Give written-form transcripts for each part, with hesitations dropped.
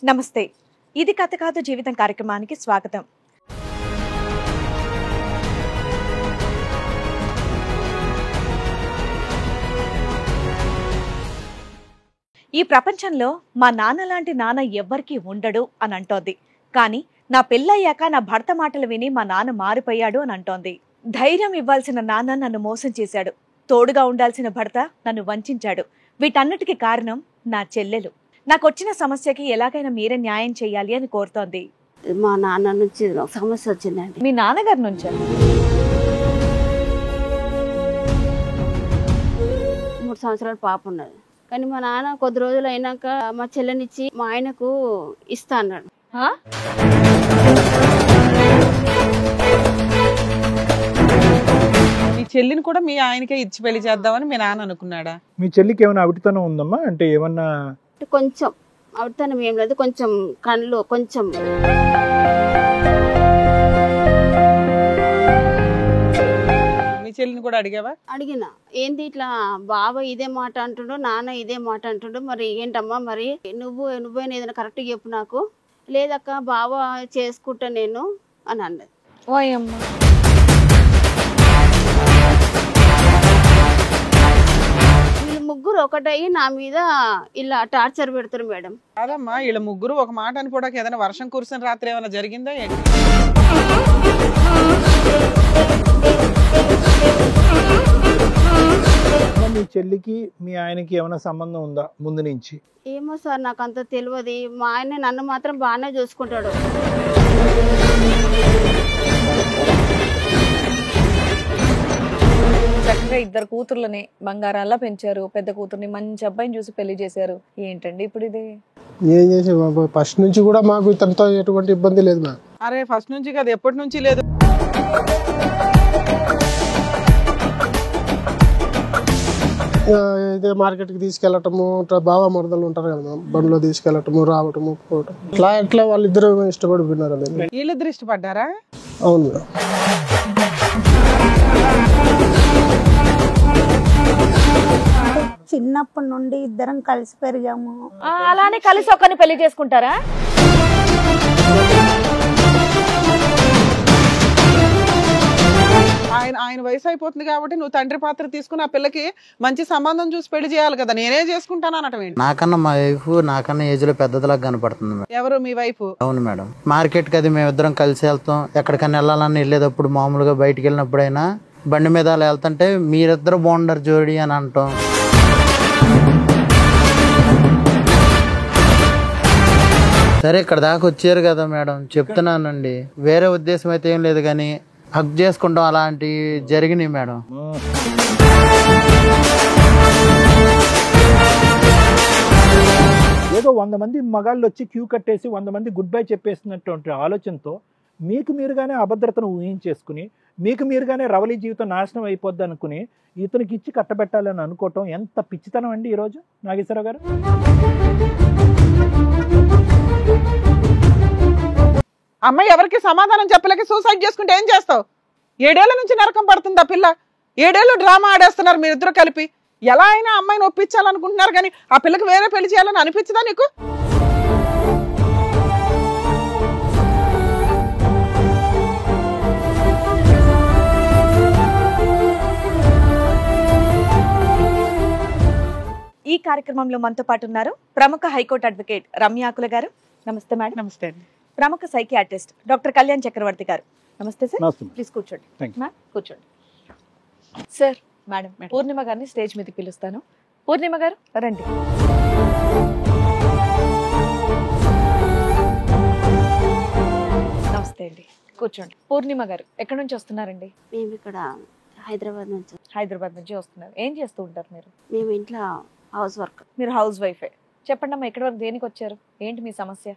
నమస్తే. ఇది కథ కాదు జీవితం కార్యక్రమానికి స్వాగతం. ఈ ప్రపంచంలో మా నాన్న లాంటి నాన్న ఎవ్వరికీ ఉండడు అని అంటోంది. కానీ నా పెళ్ళయ్యాక నా భర్త మాటలు విని మా నాన్న మారిపోయాడు అని అంటోంది. ధైర్యం ఇవ్వాల్సిన నాన్న నన్ను మోసం చేశాడు. తోడుగా ఉండాల్సిన భర్త నన్ను వంచాడు. వీటన్నిటికీ కారణం నా చెల్లెలు. నాకొచ్చిన సమస్యకి ఎలాగైనా మీరే న్యాయం చేయాలి అని కోరుతోంది. మా నాన్న నుంచి సమస్య వచ్చిందండి. మీ నాన్నగారి నుంచా? 3 సంవత్సరాల పాప ఉన్నది. కానీ మా నాన్న కొద్ది రోజులు అయినాక మా చెల్లెనిచ్చి మా ఆయనకు ఇస్తా అన్నాడు. మీ చెల్లిని కూడా మీ ఆయనకే ఇచ్చి పెళ్లి చేద్దామని మీ నాన్న అనుకున్నాడా? మీ చెల్లికి ఏమైనా అవిటితనం ఉందమ్మా? అంటే ఏమన్నా కొంచెం అవుతాను ఏం లేదు, కొంచెం కళ్ళు కొంచెం. మీ చెల్లిని కూడా అడిగావా? అడిగిన ఏంది ఇట్లా బావ ఇదే మాట అంటుండు, నాన్న ఇదే మాట అంటుండు, మరి ఏంటమ్మా మరి నువ్వైనా ఏదైనా కరెక్ట్ చెప్పు నాకు. లేదక్క బావ చేసుకుంటా నేను అని అన్నది. ఓయమ్మా. వీళ్ళు ముగ్గురు ఒకటయ్యి నా మీద ఇలా టార్చర్ పెడతారు మేడం. కాదమ్మా, వీళ్ళ ముగ్గురు ఒక మాట అనుకోవడానికి ఏదైనా వర్షం కురిసిన రాత్రి ఏమైనా జరిగిందా? మీ చెల్లికి మీ ఆయనకి ఏమైనా సంబంధం ఉందా ముందు నుంచి? ఏమో సార్ నాకు అంత తెలియదు. మా ఆయన నన్ను మాత్రం బాగానే చూసుకుంటాడు. చక్కగా 2 కూతుర్లని బంగారాల్లో పెంచారు. పెద్ద కూతుర్ని మంచి అబ్బాయిని చూసి పెళ్లి చేశారు. ఏంటండి ఇప్పుడు ఇది? ఏం చేసే ఫస్ట్ నుంచి కూడా మాకు ఇతనితో ఎటువంటి ఇబ్బంది లేదు మ్యామ్. అరే ఫస్ట్ నుంచి కాదు, ఎప్పటి నుంచి లేదు. ఇదే మార్కెట్కి తీసుకెళ్ళటము, బావ మరదలు ఉంటారు కదా మ్యామ్, బండిలో తీసుకెళ్ళటము, రావటము, పోవటం, ఇట్లా వాళ్ళిద్దరు ఇష్టపడిపోయినారు. వీళ్ళిద్దరు ఇష్టపడ్డారా? అవును మ్యామ్. చిన్నప్పటి నుండి ఇద్దరం కలిసి పెరిగాము. అలానే కలిసి ఒకరిని పెళ్లి చేసుకుంటారా? ఆయన వయసు అయిపోతుంది కాబట్టి నువ్వు తండ్రి పాత్ర తీసుకుని ఆ పిల్లకి మంచి సంబంధం చూసి పెళ్లి చేయాలి కదా. నేనే చేసుకుంటాను అనటం ఏంటి? నాకన్నా మా వైఫ్ నాకన్నా ఏజ్ లో పెద్దదిలాగా కనపడుతుంది మేడం. ఎవరు మీ వైఫ్? అవును మేడం. మార్కెట్ కి అది మేమిద్దరం కలిసి వెళ్తాం. ఎక్కడికైనా వెళ్ళాలని వెళ్ళేటప్పుడు మామూలుగా బయటికి వెళ్ళినప్పుడైనా బండి మీద అలా వెళ్తుంటే మీరిద్దరు బాగుండరు జోడి అని అంటాం. సరే ఇక్కడ దాకా వచ్చారు కదా మేడం, చెప్తున్నానండి. వేరే ఉద్దేశం అయితే ఏం లేదు, కానీ హక్ చేసుకుంటాం అలాంటివి జరిగినాయి మేడం. ఏదో 100 మంది మగాళ్ళు వచ్చి క్యూ కట్టేసి 100 మంది గుడ్ బై చెప్పేసినటువంటి ఆలోచనతో మీకు మీరుగానే అభద్రతను ఊహించేసుకుని మీకు మీరుగానే రవలి జీవితం నాశనం అయిపోద్ది అనుకుని ఇతనికి ఇచ్చి కట్టబెట్టాలని అనుకోవటం ఎంత పిచ్చితనం అండి ఈరోజు నాగేశ్వరరావు గారు. అమ్మాయి ఎవరికి సమాధానం చెప్పలేక సూసైడ్ చేసుకుంటే ఏం చేస్తావు? 7 ఏళ్ల నుంచి నరకం పడుతుంది ఆ పిల్ల. 7 ఏళ్ళు డ్రామా ఆడేస్తున్నారు మీరిద్దరు కలిపి. ఎలా అయినా అమ్మాయిని ఒప్పించాలనుకుంటున్నారు, కానీ ఆ పిల్లకి వేరే పెళ్లి చేయాలని అనిపించదా నీకు? ఈ కార్యక్రమంలో మనతో పాటు ఉన్నారు ప్రముఖ హైకోర్టు అడ్వకేట్ రమ్యాకుల గారు. నమస్తే మేడం. నమస్తే అండి. ప్రముఖ సైకియాట్రిస్ట్ డాక్టర్ కళ్యాణ్ చక్రవర్తి గారు. నమస్తే సార్. ప్లీజ్ కూర్చోండి. కూర్చోండి సార్. మేడం పూర్ణిమ గారిని స్టేజ్ మీదకి పిలుస్తాను. పూర్ణిమ గారు రండి. నమస్తే అండి, కూర్చోండి. పూర్ణిమ గారు ఎక్కడి నుంచి వస్తున్నారండి? మేము ఇక్కడ హైదరాబాద్ నుంచి. హైదరాబాద్ నుంచి వస్తున్నారు. ఏం చేస్తూ ఉంటారు మీరు? మేము ఇంట్లో హౌస్ వర్క్. మీరు హౌస్ వైఫే. చెప్పండి అమ్మా, ఎక్కడి వరకు దేనికి వచ్చారు? ఏంటి మీ సమస్య?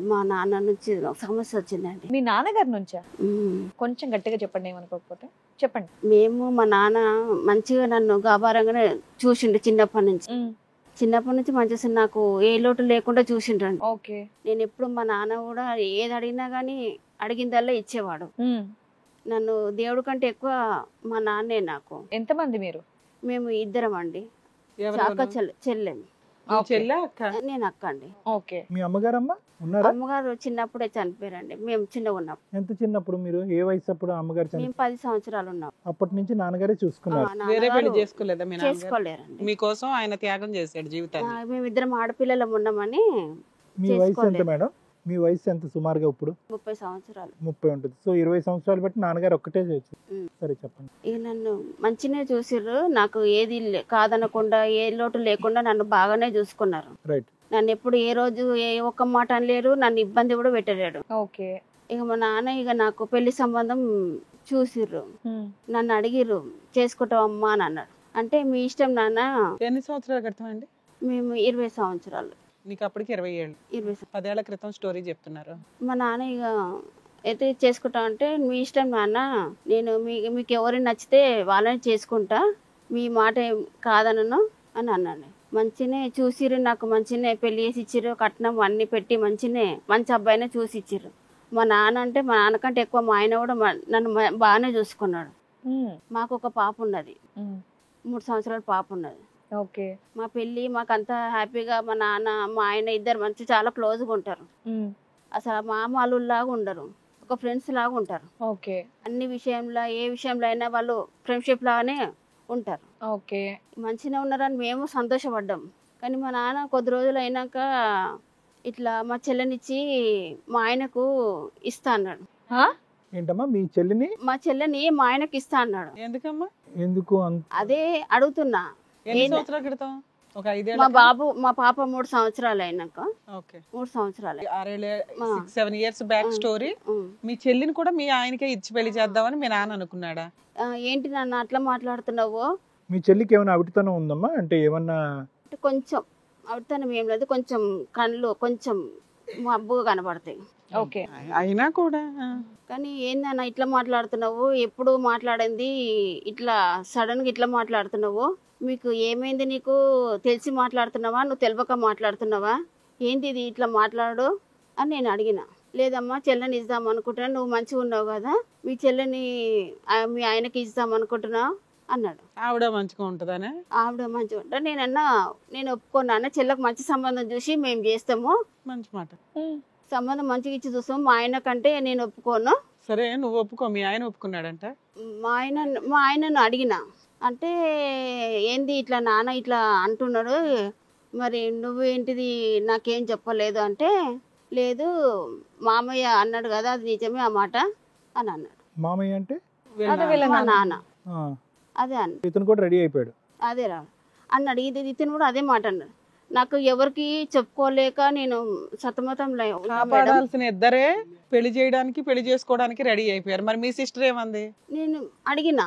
మా నాన్న నుంచి సమస్య వచ్చిందండి. మీ నాన్నగారి నుంచా? కొంచెం గట్టిగా చెప్పండి, ఏమనుకోకపోతే చెప్పండి. మేము మా నాన్న మంచిగా నన్ను గాబారంగానే చూసిండు చిన్నప్పటి నుంచి. మంచిగా నాకు ఏ లోటు లేకుండా చూసిండ్రండి. ఓకే. నేను ఎప్పుడు మా నాన్న కూడా ఏది అడిగినా గానీ అడిగిందల్లా ఇచ్చేవాడు. నన్ను దేవుడి కంటే ఎక్కువ మా నాన్నే నాకు. ఎంతమంది మీరు? మేము 2 అండి. చెల్లెం. చెల్లె అక్క నేను అక్క అండి. ఓకే. మీ అమ్మగారమ్మ ఉన్నారా? అమ్మగారు చిన్నప్పుడే చనిపోయారండి, మేము చిన్నగా ఉన్నాం. ఎంత చిన్నప్పుడు మీరు ఏ వయసు అప్పుడు అమ్మగారు చనిపోయారు? మేము 10 సంవత్సరాలు ఉన్నాం. అప్పటి నుంచి నాన్నగారే చూసుకున్నారు. వేరే పెళ్లి చేసుకోలేదా మీ నాన్నగారు? చేసుకోలేరండి. మీకోసం ఆయన త్యాగం చేశాడు జీవితాన్ని. మేమిద్దరం ఆడపిల్లలం ఉన్నామని మీ వయసు ఎంత చేసుకోలేదు. మేడం? మీ వయసు ఎంత సుమారుగా ఇప్పుడు? 30 సంవత్సరాలు. 30 ఉంటుంది. సో 20 సంవత్సరాలు బట్టి నాన్నగారు ఒక్కటే చేయొచ్చు. ఉమ్. సరే చెప్పండి. ఇక నన్ను మంచినే చూసిర్రు, నాకు ఏది కాదనకుండా ఏ లోటు లేకుండా నన్ను బాగానే చూసుకున్నారు. రైట్. నన్ను ఎప్పుడు ఏ రోజు ఏ ఒక్క మాట అనలేరు, నన్ను ఇబ్బంది కూడా పెట్టలేడు. ఓకే. ఇక మా నాన్న ఇక నాకు పెళ్లి సంబంధం చూసిర్రు, నన్ను అడిగిర్రు చేసుకుంటావమ్మా అని అన్నాడు. అంటే మీ ఇష్టం నాన్న. ఎన్ని సంవత్సరాల క్రితం అండి? మేము 20 సంవత్సరాలు. నీకు అప్పటికి 20 ఏళ్ళు. 20 10 ఏళ్ల క్రితం స్టోరీ చెప్తున్నారు. మా నాన్న ఇక అయితే చేసుకుంటా అంటే మీ ఇష్టం నాన్న, నేను మీకు ఎవరిని నచ్చితే వాళ్ళని చేసుకుంటా, మీ మాట ఏం కాదనను అని అన్నాను. మంచినే చూసిర్రు, నాకు మంచినే పెళ్లి చేసి ఇచ్చిర్రు, కట్నం అన్ని పెట్టి మంచి అబ్బాయినే చూసి ఇచ్చిర్రు. మా నాన్న అంటే మా నాన్నకంటే ఎక్కువ మా ఆయన కూడా నన్ను బాగానే చూసుకున్నాడు. మాకు ఒక పాప ఉన్నది, 3 సంవత్సరాల పాప ఉన్నది. ఓకే. మా పెళ్ళి మాకంతా హ్యాపీగా, మా నాన్న మా ఆయన ఇద్దరు మంచి చాలా క్లోజ్గా ఉంటారు. అసలు మామూలులాగా ఉండరు, ఒక ఫ్రెండ్స్ లాగా ఉంటారు. ఓకే. అన్ని విషయంలో ఏ విషయంలో అయినా వాళ్ళు ఫ్రెండ్షిప్ లాగానే ఉంటారు. ఓకే. మంచిగా ఉన్నారని మేము సంతోషపడ్డాం. కానీ మా నాన్న కొద్ది రోజులు అయినాక ఇట్లా మా చెల్లెనిచ్చి మా ఆయనకు ఇస్తా అన్నాడు. ఏంటమ్మా మీ చెల్లిని? మా చెల్లెని మా ఆయనకి ఇస్తా అన్నాడు. ఎందుకమ్మా? ఎందుకు అదే అడుగుతున్నా. ఎన్ని సంవత్సరాల క్రితం? ఒక 5 ఏళ్ళ. మా పాప 3 సంవత్సరాలు అయినాక. ఓకే. 3 సంవత్సరాలు. 6-7 ఇయర్స్ బ్యాక్ స్టోరీ. మీ చెల్లిని కూడా మీ ఆయనకే ఇచ్చి పెళ్లి చేద్దామని మీ నాన్న అనుకున్నాడా? ఏంటి నాన్న అట్లా మాట్లాడుతున్నావు? మీ చెల్లికి ఏమైనా అవిటితనం ఉందమ్మా? అంటే ఏమన్నా కొంచెం అవితనం ఏం లేదు, కొంచెం కళ్ళు కొంచెం మబ్బుగా కనబడతాయి. ఓకే. అయినా కూడా కానీ ఏందన్నా ఇట్లా మాట్లాడుతున్నావు, ఎప్పుడు మాట్లాడింది ఇట్లా సడన్ గా ఇట్లా మాట్లాడుతున్నావు, మీకు ఏమైంది, నీకు తెలిసి మాట్లాడుతున్నావా, నువ్వు తెలియక మాట్లాడుతున్నావా, ఏంటి ఇది ఇట్లా మాట్లాడు అని నేను అడిగిన. లేదమ్మా చెల్లెని ఇద్దాం అనుకుంటున్నా, నువ్వు మంచిగా ఉన్నావు కదా, మీ చెల్లెని మీ ఆయనకి ఇద్దాం అనుకుంటున్నావు అన్నాడు. ఆవిడ మంచిగా ఉంటుందనే? ఆవిడ మంచిగా ఉంటా. నేను ఒప్పుకున్నాను, చెల్లెకు మంచి సంబంధం చూసి మేము చేస్తాము. మంచి మాట. సంబంధం మంచిగా ఇచ్చి చూస్తాము, మా ఆయన కంటే నేను ఒప్పుకోను. సరే నువ్వు ఒప్పుకో, మీ ఆయన ఒప్పుకున్నాడంట? మా ఆయనను అడిగిన. అంటే ఏంది ఇట్లా నాన్న ఇట్లా అంటున్నాడు, మరి నువ్వేంటిది నాకేం చెప్పలేదు అంటే, లేదు మామయ్య అన్నాడు కదా అది నిజమే ఆ మాట అని అన్నాడు. మామయ్య అంటే మా నాన్న. అదే అన్న. ఇతను కూడా రెడీ అయిపోయాడు. అదే రా అన్నాడు. ఇతను కూడా అదే మాట అన్నాడు. నాకు ఎవరికి చెప్పుకోలేక నేను సతమతం కాపాడాల్సిన ఇద్దరే పెళ్లి చేయడానికి పెళ్లి చేసుకోవడానికి రెడీ అయిపోయారు. మరి మీ సిస్టర్ ఏమంది? నేను అడిగిన.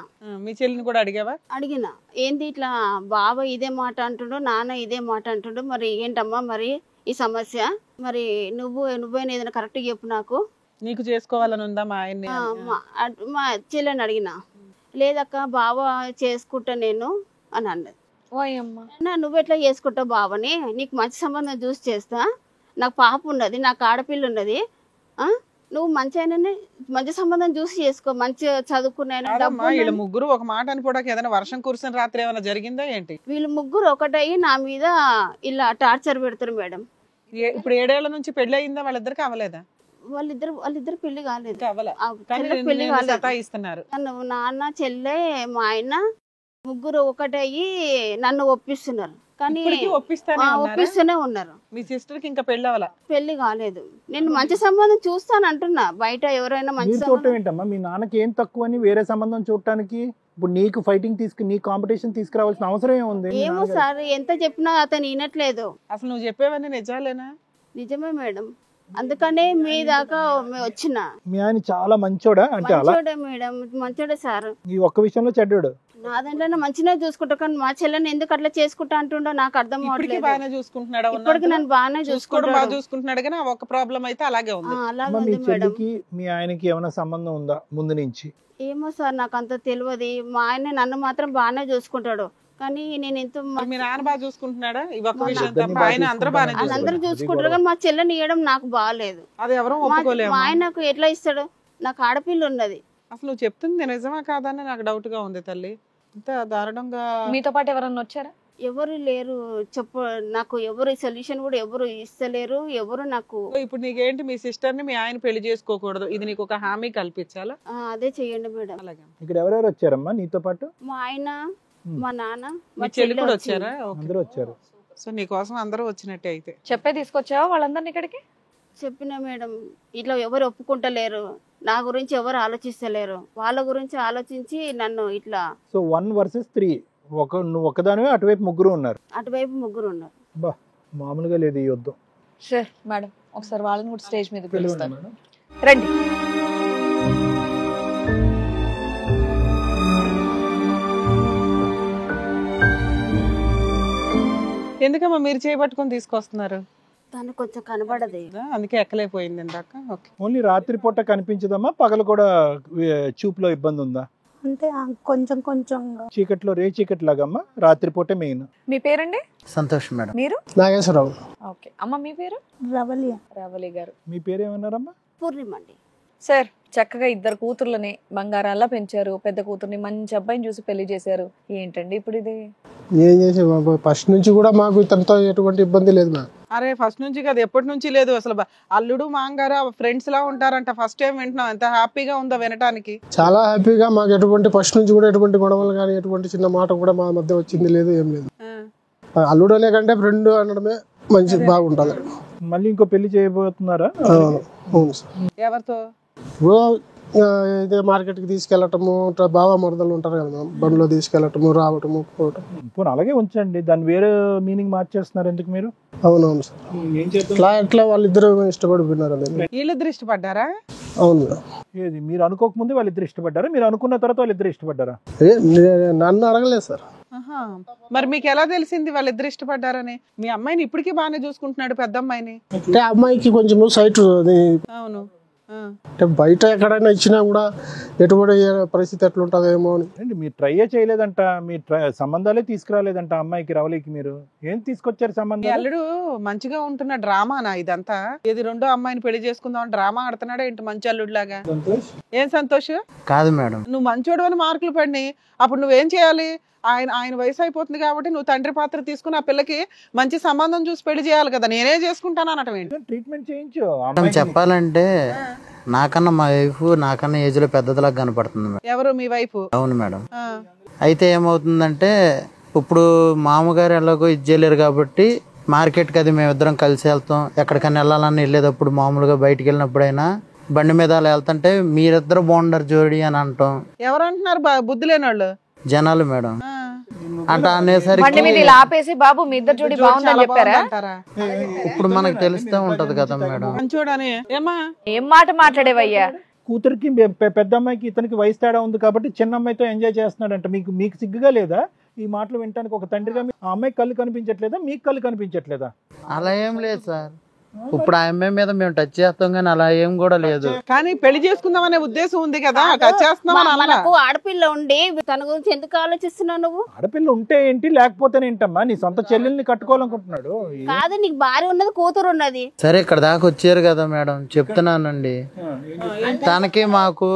మీ చెల్లిని కూడా అడిగావా? అడిగిన. ఏంది ఇట్లా బావ ఇదే మాట అంటుండు, నాన్న ఇదే మాట అంటుండు, మరి ఏంటమ్మా మరి ఈ సమస్య, మరి నువ్వైనా ఏదైనా కరెక్ట్ చెప్పు, నాకు నీకు చేసుకోవాలని ఉందా మా ఆయన్ని? మా చెల్లెని అడిగిన. లేదక్క బావ చేసుకుంటా నేను అని అన్నది. నువ్వెట్లా చేసుకుంటావు బావని, నీకు మంచి సంబంధం చూసి చేస్తా, నాకు పాప ఉన్నది, నాకు ఆడపిల్ల ఉన్నది, నువ్వు మంచి సంబంధం చూసి చేసుకో, మంచిగా చదువుకున్నా. వీళ్ళ ముగ్గురు ఒక మాట అనుకోవడానికి ఏదైనా వర్షం కురిసిన రాత్రి ఏమైనా జరిగిందా ఏంటి? వీళ్ళు ముగ్గురు ఒకటయ్యి నా మీద ఇలా టార్చర్ పెడతారు మేడం. ఇప్పుడు 7 ఏళ్ల నుంచి పెళ్లి అయిందా? వాళ్ళిద్దరికి అవ్వలేదా? వాళ్ళిద్దరు పెళ్లి కాలేదు. పెళ్లి కాలేదు. నాన్న చెల్లె మా ఆయన ముగ్గురు ఒకటయ్యి నన్ను ఒప్పిస్తున్నారు. కానీ ఒప్పిస్తూనే ఉన్నారు. మీ సిస్టర్ కి ఇంకా పెళ్లి కాలేదు. నేను మంచి సంబంధం చూస్తాను అంటున్నా, బయట ఎవరైనా మంచి చూడటం ఏంటమ్మా? మీ నాన్నకి ఏం తక్కువ అని వేరే సంబంధం చూడటానికి ఇప్పుడు నీకు ఫైటింగ్ నీ కాంపిటీషన్ తీసుకురావాల్సిన అవసరం ఏముంది? ఏమో సార్, ఎంత చెప్పినా అతను వినట్లేదు. అసలు నువ్వు చెప్పేవన్నీ నిజాలేనా? నిజమే మేడం, అందుకనే మీ దాకా వచ్చిన. మీ ఆయన చాలా మంచోడా? అంటే మంచోడే మేడం, మంచోడే సార్. ఈ ఒక్క విషయంలో చెడ్డాడు. నా దాంట్లో మంచిగా చూసుకుంటా, కానీ మా చెల్లెని ఎందుకు అట్లా చేసుకుంటా అంటుండో నాకు అర్థం అవ్వట్లేదు. ఇప్పటికి నన్ను బాగానే చూసుకుంటున్నాడు కానీ ఒక ప్రాబ్లం అయితే అలాగే ఉంది. మీ చెల్లికి మీ ఆయనకి ఏమైనా సంబంధం ఉందా ముందు నుంచి? ఏమో సార్, నాకు అంత తెలియదు. మా ఆయన నన్ను మాత్రం బాగానే చూసుకుంటాడు, కానీ నేను ఎంతో. మీ నాన్న బాగా చూసుకుంటున్నాడా? అందరూ చూసుకుంటారు కానీ మా చెల్లెని ఇవ్వడం నాకు బాగాలేదు. అది ఎవరో ఒప్పుకోలేము. మా ఆయనకు ఎట్లా ఇస్తాడు? నాకు ఆడపిల్ల ఉన్నది. అసలు నువ్వు చెప్తుంది నిజమా కాదని నాకు డౌట్ గా ఉంది తల్లి. ఇంత దారుణంగా. మీతో పాటు ఎవరన్నా వచ్చారా? ఎవరు లేరు నాకు ఎవరు సొల్యూషన్ కూడా ఎవరు ఇస్తలేరు. ఎవరు నాకు ఇప్పుడు నీకేంటి, మీ సిస్టర్ ని మీ ఆయన పెళ్లి చేసుకోకూడదు, ఇది నీకు ఒక హామీ కల్పించాలా? అదే చెయ్యండి మేడం. అలాగే. ఇక్కడ ఎవరెవరు వచ్చారమ్మా నీతో పాటు? మా ఆయన, మా నాన్న, మీ మా చెల్లి కూడా వచ్చింది. వచ్చారా? ఓకే. అందరూ వచ్చారు. సో నీకోసం అందరూ వచ్చినట్టే అయితే. చెప్పే తీసుకొచ్చావా వాళ్ళందరినీ ఇక్కడికి? చెప్పిన మేడం, ఇట్లా ఎవరు ఒప్పుకుంటలేరు, నా గురించి ఎవరు ఆలోచిస్తలేరు, వాళ్ళ గురించి ఆలోచించి నన్ను ఇట్లా. సో 1 versus 3, నువ్వు ఒకదానివే, అటువైపు ముగ్గురు ఉన్నారు. అటువైపు ముగ్గురు ఉన్నారు. బా మామూలుగా లేదు ఈ యుద్ధం. సార్ మేడం ఒకసారి వాళ్ళని కూడా స్టేజ్ మీద పిలుస్తాను. మేడం. రండి. ఎందుకమ్మా మీరు చేయబట్టుకొని తీసుకొస్తున్నారు? తను కొంచెం కనబడదు. అందుకే ఎక్కలేకపోయింది ఇందాక. ఓకే. ఓన్లీ రాత్రిపూట కనిపించదమ్మా, పగలు కూడా చూపులో ఇబ్బంది ఉందా? అంటే కొంచెం కొంచెం చీకట్లో చీకటి లాగమ్మా, రాత్రిపూట మెయిన్. మీ పేరండి? సంతోష్ మేడం. మీరు? నాగేశ్వరరావు. ఓకే. అమ్మ మీ పేరు? రవలి. రావలి గారు. మీ పేరేమన్నారమ్మా? పూర్ణిమ అండి. సార్ చక్కగా 2 కూతుర్లని బంగారాల్లా పెంచారు, పెద్ద కూతుర్ని మంచి అబ్బాయిని చూసి పెళ్లి చేశారు, ఏంటండి ఇప్పుడు ఇది? ఏం చేసే బాబు, ఫస్ట్ నుంచి కూడా మాకు ఇతనితో ఎటువంటి ఇబ్బంది లేదు మా. అరే ఫస్ట్ నుంచి కదా, ఎప్పటి నుంచి లేదు అసలు. అల్లుడు మాంగారు ఫ్రెండ్స్ లా ఉంటారంట. ఫస్ట్ టైం వింటున్నాం. ఎంత హ్యాపీగా ఉందో వినటానికి. చాలా హ్యాపీగా, మాకు ఎటువంటి ఫస్ట్ నుంచి కూడా ఎటువంటి గొడవలు కానీ ఎటువంటి చిన్న మాట కూడా మా మధ్య వచ్చింది లేదు, ఏం లేదు. అల్లుడు అనే కంటే ఫ్రెండ్ అనడమే మంచి బాగుంటుంది. మళ్ళీ ఇంకో పెళ్లి చేయబోతున్నారా? అవును సార్. ఎవరితో? ఇదే మార్కెట్కి తీసుకెళ్ళటము, బావ మరదలు ఉంటారు కదా మేడం, బండిలో తీసుకెళ్ళటము, రావటము, పోవటం. పోనీ అలాగే ఉంచండి, దాన్ని వేరే మీనింగ్ మార్చేస్తున్నారు ఎందుకు మీరు? అవునవును సార్. ఏం చేద్దాం? ఎట్లా వాళ్ళిద్దరు ఇష్టపడిపోయినారు అదే. వీళ్ళిద్దరు ఇష్టపడ్డారా? అవును మేడం. ఏది మీరు అనుకోకముందే వాళ్ళిద్దరు ఇష్టపడ్డారా, మీరు అనుకున్న తర్వాత వాళ్ళిద్దరు ఇష్టపడ్డారా? నన్ను అడగలేదు సార్. మరి మీకు ఎలా తెలిసింది వాళ్ళిద్దరు ఇష్టపడ్డారని? మీ అమ్మాయిని ఇప్పటికీ బాగానే చూసుకుంటున్నాడు, పెద్ద అమ్మాయిని. అంటే అమ్మాయికి కొంచెం సైట్ అవును. అంటే బయట ఎక్కడైనా ఇచ్చినా కూడా ఎటువంటి పరిస్థితి ఎట్లుంటుందేమో అని. మీరు ట్రైయే చేయలేదంట, మీ సంబంధాలే తీసుకురాలేదంట అమ్మాయికి, రవలికి. మీరు ఏం తీసుకొచ్చారు మీ సంబంధం? అల్లుడు మంచిగా ఉంటున్న డ్రామానా ఇదంతా? ఇది రెండో అమ్మాయిని పెళ్లి చేసుకుందాం డ్రామా ఆడుతున్నాడా ఏంటి మంచి అల్లుడు లాగా? ఏం సంతోష్, కాదు మేడం. నువ్వు మంచోడు అని మార్కులు పడినాయి, అప్పుడు నువ్వేం చేయాలి? ఆయన వయసు అయిపోతుంది కాబట్టి నువ్వు తండ్రి పాత్ర తీసుకుని ఆ పిల్లకి మంచి సంబంధం చూసి పెళ్లి చేయాలి కదా. నేనే చేసుకుంటాను అనటం ఏంటి? ట్రీట్మెంట్ చేయించు. మేడం చెప్పాలంటే నాకన్నా మా వైఫ్ నాకన్నా ఏజ్ లో పెద్దదిలాగా కనపడుతుంది మేడం. ఎవరు మీ వైఫ్? అవును మేడం. అయితే ఏమవుతుందంటే ఇప్పుడు మామగారు ఎలాగో ఇది చేయలేరు కాబట్టి మార్కెట్కి అది మేమిద్దరం కలిసి వెళ్తాం. ఎక్కడికైనా వెళ్ళాలని వెళ్ళేటప్పుడు మామూలుగా బయటికి వెళ్ళినప్పుడైనా బండి మీద అలా వెళ్తుంటే మీరిద్దరు బాగుండరు జోడి అని అంటాం. ఎవరు అంటున్నారు? బుద్ధి లేని వాళ్ళు జనాలు మేడం. అంటే బండి అనేసరికి మీద ఇలా ఆపేసి బాబు మీ ఇద్దరు జోడి బాగుందని చెప్పారా? ఇప్పుడు మనకు తెలుస్తూ ఉంటది కదా మేడం. మంచోడని ఏమా ఏం మాట మాట్లాడేవయ్యా? కూతురికి పెద్ద అమ్మాయికి ఇతనికి వయసు తేడా ఉంది కాబట్టి చిన్న అమ్మాయితో ఎంజాయ్ చేస్తున్నాడంట. మీకు సిగ్గుగా లేదా ఈ మాటలు వినడానికి? ఒక తండ్రిగా ఆ అమ్మాయికి కళ్ళు కనిపించట్లేదా, మీకు కళ్ళు కనిపించట్లేదా? అలా ఏం లేదు సార్. ఇప్పుడు ఆ అమ్మాయి మీద మేము టచ్ చేస్తాం కానీ అలా ఏం కూడా లేదు. కానీ పెళ్లి చేసుకుందాం అనే ఉద్దేశం ఉంది కదా, టచ్ చేస్తున్నాం. మనకు ఆడపిల్ల ఉండి తన గురించి ఎందుకు ఆలోచిస్తున్నావు నువ్వు? ఆడపిల్ల ఉంటే ఏంటి, లేకపోతే ఏంటమ్మా? నీ సొంత చెల్లెల్ని కట్టుకోవాలనుకుంటున్నాడు. కాదు, నీకు భార్య ఉన్నది, కూతురు ఉన్నది. సరే ఇక్కడ దాకా వచ్చారు కదా మేడం, చెప్తున్నానండి. తనకి మాకు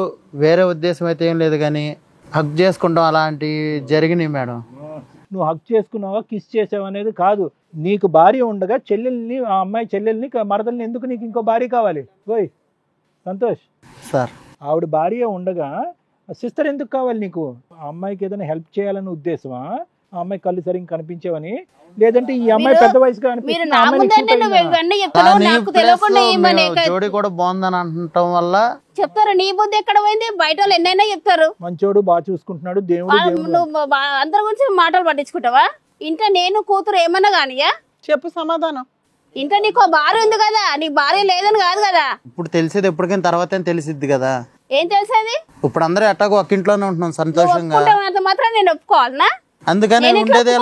వేరే ఉద్దేశం అయితే ఏం లేదు కానీ హక్ చేసుకుంటాం అలాంటివి జరిగినాయి మేడం. నువ్వు హక్ చేసుకున్నావా, కిస్ చేసావా అనేది కాదు. నీకు భార్య ఉండగా చెల్లెల్ని, ఆ అమ్మాయి చెల్లెల్ని, మరదల్ని ఎందుకు నీకు ఇంకో భార్య కావాలి? ఓయ్ సంతోష్ సార్, ఆవిడ భార్య ఉండగా సిస్టర్ ఎందుకు కావాలి నీకు? ఆ అమ్మాయికి ఏదైనా హెల్ప్ చేయాలని ఉద్దేశమా? ఆ అమ్మాయి కళ్ళు సరిగ్గా కనిపించేవని, లేదంటే ఈ అమ్మాయి పెద్ద వయసుగా మీరు నా ముందే ఇవన్నీ చెప్తారు, నాకు తెలియకుండా జోడి కూడా బాగుందని అంటం వల్ల చెప్తారు. నీ బుద్ధి ఎక్కడ పోయింది? బయట వాళ్ళు ఎన్నైనా చెప్తారు. మంచోడు, బాగా చూసుకుంటున్నాడు, దేవుడు. నువ్వు అందరి గురించి మాటలు పట్టించుకుంటావా? ఇంట్లో నేను కూతురు ఏమన్నా కానియా? చెప్పు సమాధానం. ఇంట్లో నీకు భార్య ఉంది కదా, నీకు భార్య లేదని కాదు కదా. ఇప్పుడు తెలిసేది ఎప్పటికైనా తర్వాత తెలిసిద్ది కదా. ఏం తెలిసేది? ఇప్పుడు అందరూ ఎట్టాగో ఒక ఇంట్లోనే ఉంటున్నాం సంతోషంగా. మాత్రం నేను ఒప్పుకోవాలనా? అందుకని ఉండేది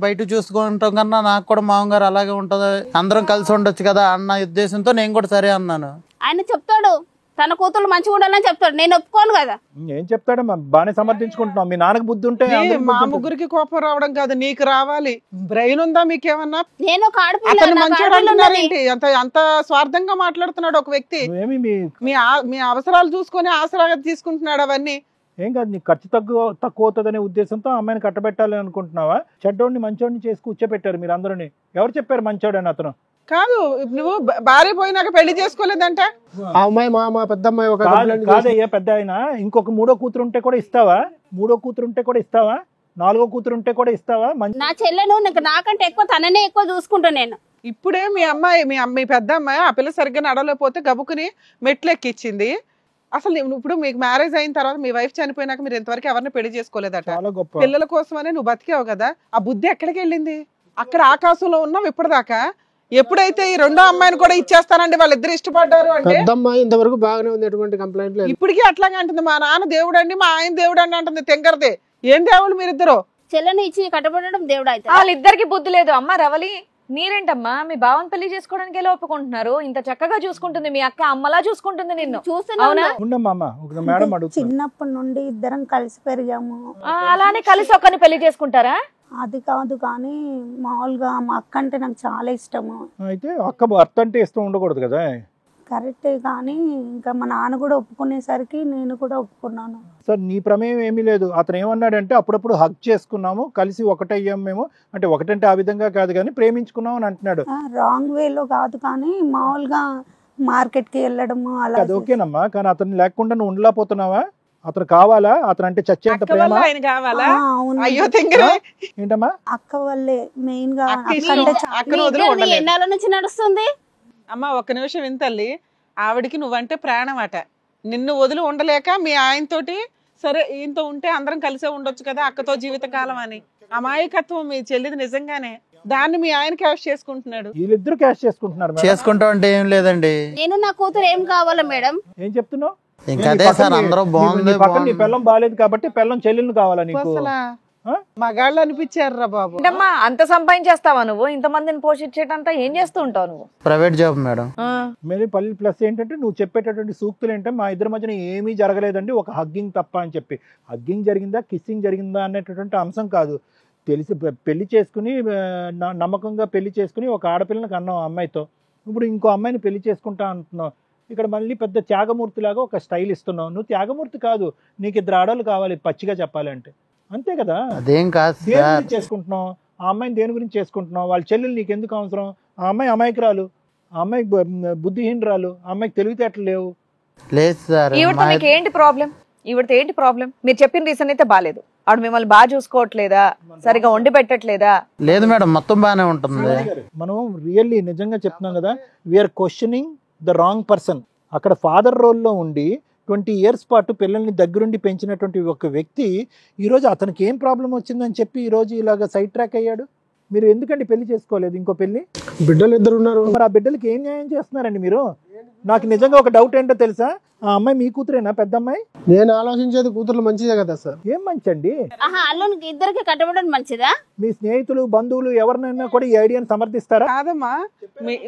బయట చూసుకుంటాం కన్నా నాకు కూడా మామగారు అలాగే ఉంటది, అందరం కలిసి ఉండొచ్చు కదా అన్న ఉద్దేశంతో నేను కూడా సరే అన్నాను. ఆయన చెప్తాడు తన కూతురు మంచిగా ఉండాలని చెప్తాడు, నేను ఒప్పుకోను కదా. ఏం చెప్తాడు? బాగానే సమర్థించుకుంటున్నాం. మీ నాన్నకు బుద్ధి ఉంటే మా ముగ్గురికి కోపం రావడం కాదు, నీకు రావాలి. బ్రెయిన్ ఉందా మీకేమన్నా? నేను ఒక అంత స్వార్థంగా మాట్లాడుతున్నాడు ఒక వ్యక్తి. నువ్వేమి మీ అవసరాలు చూసుకొని ఆసరాగా తీసుకుంటున్నాడు అవన్నీ. ఏం కాదు, నీకు ఖర్చు తక్కువ అవుతుందనే ఉద్దేశంతో అమ్మాయిని కట్టబెట్టాలి అనుకుంటున్నావా? చెడ్డోడిని మంచోడిని చేసి కూర్చోబెట్టారు మీరు అందరూని. ఎవరు చెప్పారు మంచోడని అతను? కాదు, నువ్వు భార్య పోయినాక పెళ్లి చేసుకోలేదంట. ఆ అమ్మాయి మా పెద్ద అమ్మాయి ఒక కంప్లైంట్ కాదయ్యా పెద్ద ఆయన, ఇంకొక మూడో కూతురు ఉంటే కూడా ఇస్తావా? మూడో కూతురు ఉంటే కూడా ఇస్తావా? నాలుగో కూతురు ఉంటే కూడా ఇస్తావా? నా చెల్లెను నాకంటే ఎక్కువ తననే ఎక్కువ చూసుకుంటా నేను. ఇప్పుడే మీ పెద్ద అమ్మాయి ఆ పిల్ల సరిగ్గా నడవలేకపోతే గబుకుని మెట్లు ఎక్కిచ్చింది. అసలు ఇప్పుడు మీకు మ్యారేజ్ అయిన తర్వాత మీ వైఫ్ చనిపోయినాక మీరు ఇంతవరకు ఎవరిని పెళ్లి చేసుకోలేదట. చాలా గొప్ప. పిల్లల కోసమనే నువ్వు బతికావు కదా, ఆ బుద్ధి ఎక్కడికి వెళ్ళింది? అక్కడ ఆకాశంలో ఉన్నావు ఇప్పటిదాకా. ఎప్పుడైతే ఈ రెండో అమ్మాయిని కూడా ఇచ్చేస్తానండి వాళ్ళిద్దరు ఇష్టపడ్డారు అంటే, పెద్ద అమ్మాయి ఇంతవరకు బాగానే ఉంది, ఎటువంటి కంప్లైంట్ లేదు. ఇప్పటికీ అట్లాగే అంటుంది. మా నాన్న దేవుడు అండి, మా ఆయన దేవుడు అండి అంటుంది. తెంగరదే ఏం దేవుళ్ళు మీరిద్దరు? చెల్లెని ఇచ్చి కట్టబడడం దేవుడు అయితే. వాళ్ళిద్దరికి బుద్ధి లేదు. అమ్మ రవలి, మీరేంటమ్మా మీ బావన్ పెళ్లి చేసుకోవడానికి ఎలా ఒప్పుకుంటున్నారు? ఇంత చక్కగా చూసుకుంటుంది మీ అక్క, అమ్మలా చూసుకుంటుంది నిన్ను. అవునా? ఉండమ్మా మేడం అడుగుతున్నా. చిన్నప్పటి నుండి ఇద్దరం కలిసి పెరిగాము. అలానే కలిసి ఒక్కరిని పెళ్లి చేసుకుంటారా? అది కాదు కానీ మామూలుగా మా అక్క అంటే నాకు చాలా ఇష్టము. అయితే అక్క భర్త అంటే ఇష్టం ఉండకూడదు కదా? కరెక్టే, కానీ ఇంకా మా నాన్న కూడా ఒప్పుకునేసరికి నేను కూడా ఒప్పుకున్నాను. సార్ నీ ప్రమేయం ఏమీ లేదు. అతను ఏమన్నాడంటే అప్పుడప్పుడు హగ్ చేసుకున్నాము, కలిసి ఒకటయ్యాం మేము, అంటే ఒకటంటే ఆ విధంగా కాదు కానీ ప్రేమించుకున్నాం అని అంటున్నాడు. రాంగ్ వేలో కాదు కానీ మామూలుగా మార్కెట్ కి వెళ్ళడము అలా. అది ఓకేనమ్మా, కానీ అతను లేకుండా నువ్వు ఉండలేకపోతున్నావా? అతను కావాలా? అతను అంటే చచ్చేంత అక్క ప్రేమ? వల్ల ఆయన కావాలా? అవును, అయ్యో తెంగరే. ఏంటమ్మా? అక్క వల్లే మెయిన్ గా. అక్క అక్క ఇష్టం. అంటే చాలా అక్కను వదిలి ఉండలేదు. ఎన్నాళ్ళ నుంచి నడుస్తుంది. అమ్మ ఒక్క నిమిషం వింతల్లి, ఆవిడికి నువ్వంటే ప్రాణం అట. నిన్ను వదిలి ఉండలేక మీ ఆయనతోటి సరే ఈయనతో ఉంటే అందరం కలిసే ఉండొచ్చు కదా అక్కతో జీవితకాలం అని. అమాయకత్వం మీ చెల్లిది నిజంగానే. దాన్ని మీ ఆయన క్యాష్ చేసుకుంటున్నాడు. వీళ్ళిద్దరు క్యాష్ చేసుకుంటున్నారు మేడం. చేసుకుంటాం అంటే ఏం లేదండి. నేను నా కూతురు ఏం కావాలా మేడం? ఏం చెప్తున్నావు? ఇంకా అదే సార్, అందరూ బాగుంది పక్కన నీ పిల్లం బాగాలేదు కాబట్టి పిల్లం చెల్లెలు కావాలా నీకు? అసలు ఆ? మగాళ్ళు అనిపించారురా బాబు. ఏంటమ్మా అంత సంపాదించేస్తావా నువ్వు? ఇంతమందిని పోషించేటంతా ఏం చేస్తూ ఉంటావు నువ్వు? Private job madam. మళ్ళీ పల్లి ప్లస్ ఏంటంటే నువ్వు చెప్పేటటువంటి సూక్తులు ఏంటంటే మా ఇద్దరి మధ్యన ఏమీ జరగలేదండి, ఒక హగ్గింగ్ తప్ప అని చెప్పి. హగ్గింగ్ జరిగిందా కిస్సింగ్ జరిగిందా అనేటటువంటి అంశం కాదు. తెలిసి పెళ్లి చేసుకుని నమ్మకంగా పెళ్లి చేసుకుని ఒక ఆడపిల్లని కన్నావు అమ్మాయితో. ఇప్పుడు ఇంకో అమ్మాయిని పెళ్లి చేసుకుంటా అంటున్నావు. ఇక్కడ మళ్ళీ పెద్ద త్యాగమూర్తి లాగా ఒక స్టైల్ ఇస్తున్నావు. నువ్వు త్యాగమూర్తి కాదు, నీకు ఇద్దరు ఆడవాళ్ళు కావాలి పచ్చిగా చెప్పాలంటే. అంతే కదా? అదేం కాదు దేని సార్. గురించి చేసుకుంటున్నావు? ఆ అమ్మాయిని దేని గురించి చేసుకుంటున్నావు? వాళ్ళ చెల్లెలు నీకు ఎందుకు అవసరం? ఆ అమ్మాయి అమాయకురాలు, ఆ అమ్మాయి బుద్ధిహీనరాలు, ఆ అమ్మాయికి తెలివితేటలు లేవు. లేదు సార్. ఈవిడతో మీకు ఏంటి ప్రాబ్లం? ఈవిడతో ఏంటి ప్రాబ్లం? మీరు చెప్పిన రీజన్ అయితే బాలేదు. ఆవిడ మిమ్మల్ని బాగా చూసుకోవట్లేదా? సరిగా వండి పెట్టట్లేదా? లేదు మేడం, మొత్తం బాగానే ఉంటుంది. మనం రియల్లీ నిజంగా చెప్తున్నాం కదా, we're questioning the wrong person. అక్కడ ఫాదర్ రోల్లో ఉండి 20 years పాటు పిల్లల్ని దగ్గరుండి పెంచినటువంటి ఒక వ్యక్తి ఈరోజు అతనికి ఏం ప్రాబ్లం వచ్చిందని చెప్పి ఈరోజు ఇలాగ సైడ్ ట్రాక్ అయ్యాడు. మీరు ఎందుకండి పెళ్లి చేసుకోలేదు? ఇంకో పెళ్లి బిడ్డలు ఇద్దరు ఉన్నారు. మరి ఆ బిడ్డలకి ఏం న్యాయం చేస్తున్నారండి మీరు? నాకు నిజంగా ఒక డౌట్ ఏంటో తెలుసా, ఆ అమ్మాయి మీ కూతురేనా? పెద్ద అమ్మాయి? నేను ఆలోచించేది కూతురు మంచిదే కదా సార్. ఏం మంచండి? అల్లునికి ఇద్దరికి కట్టబడడం మంచిదా? మీ స్నేహితులు బంధువులు ఎవరినైనా కూడా ఈ ఐడియాని సమర్థిస్తారా? కాదమ్మా,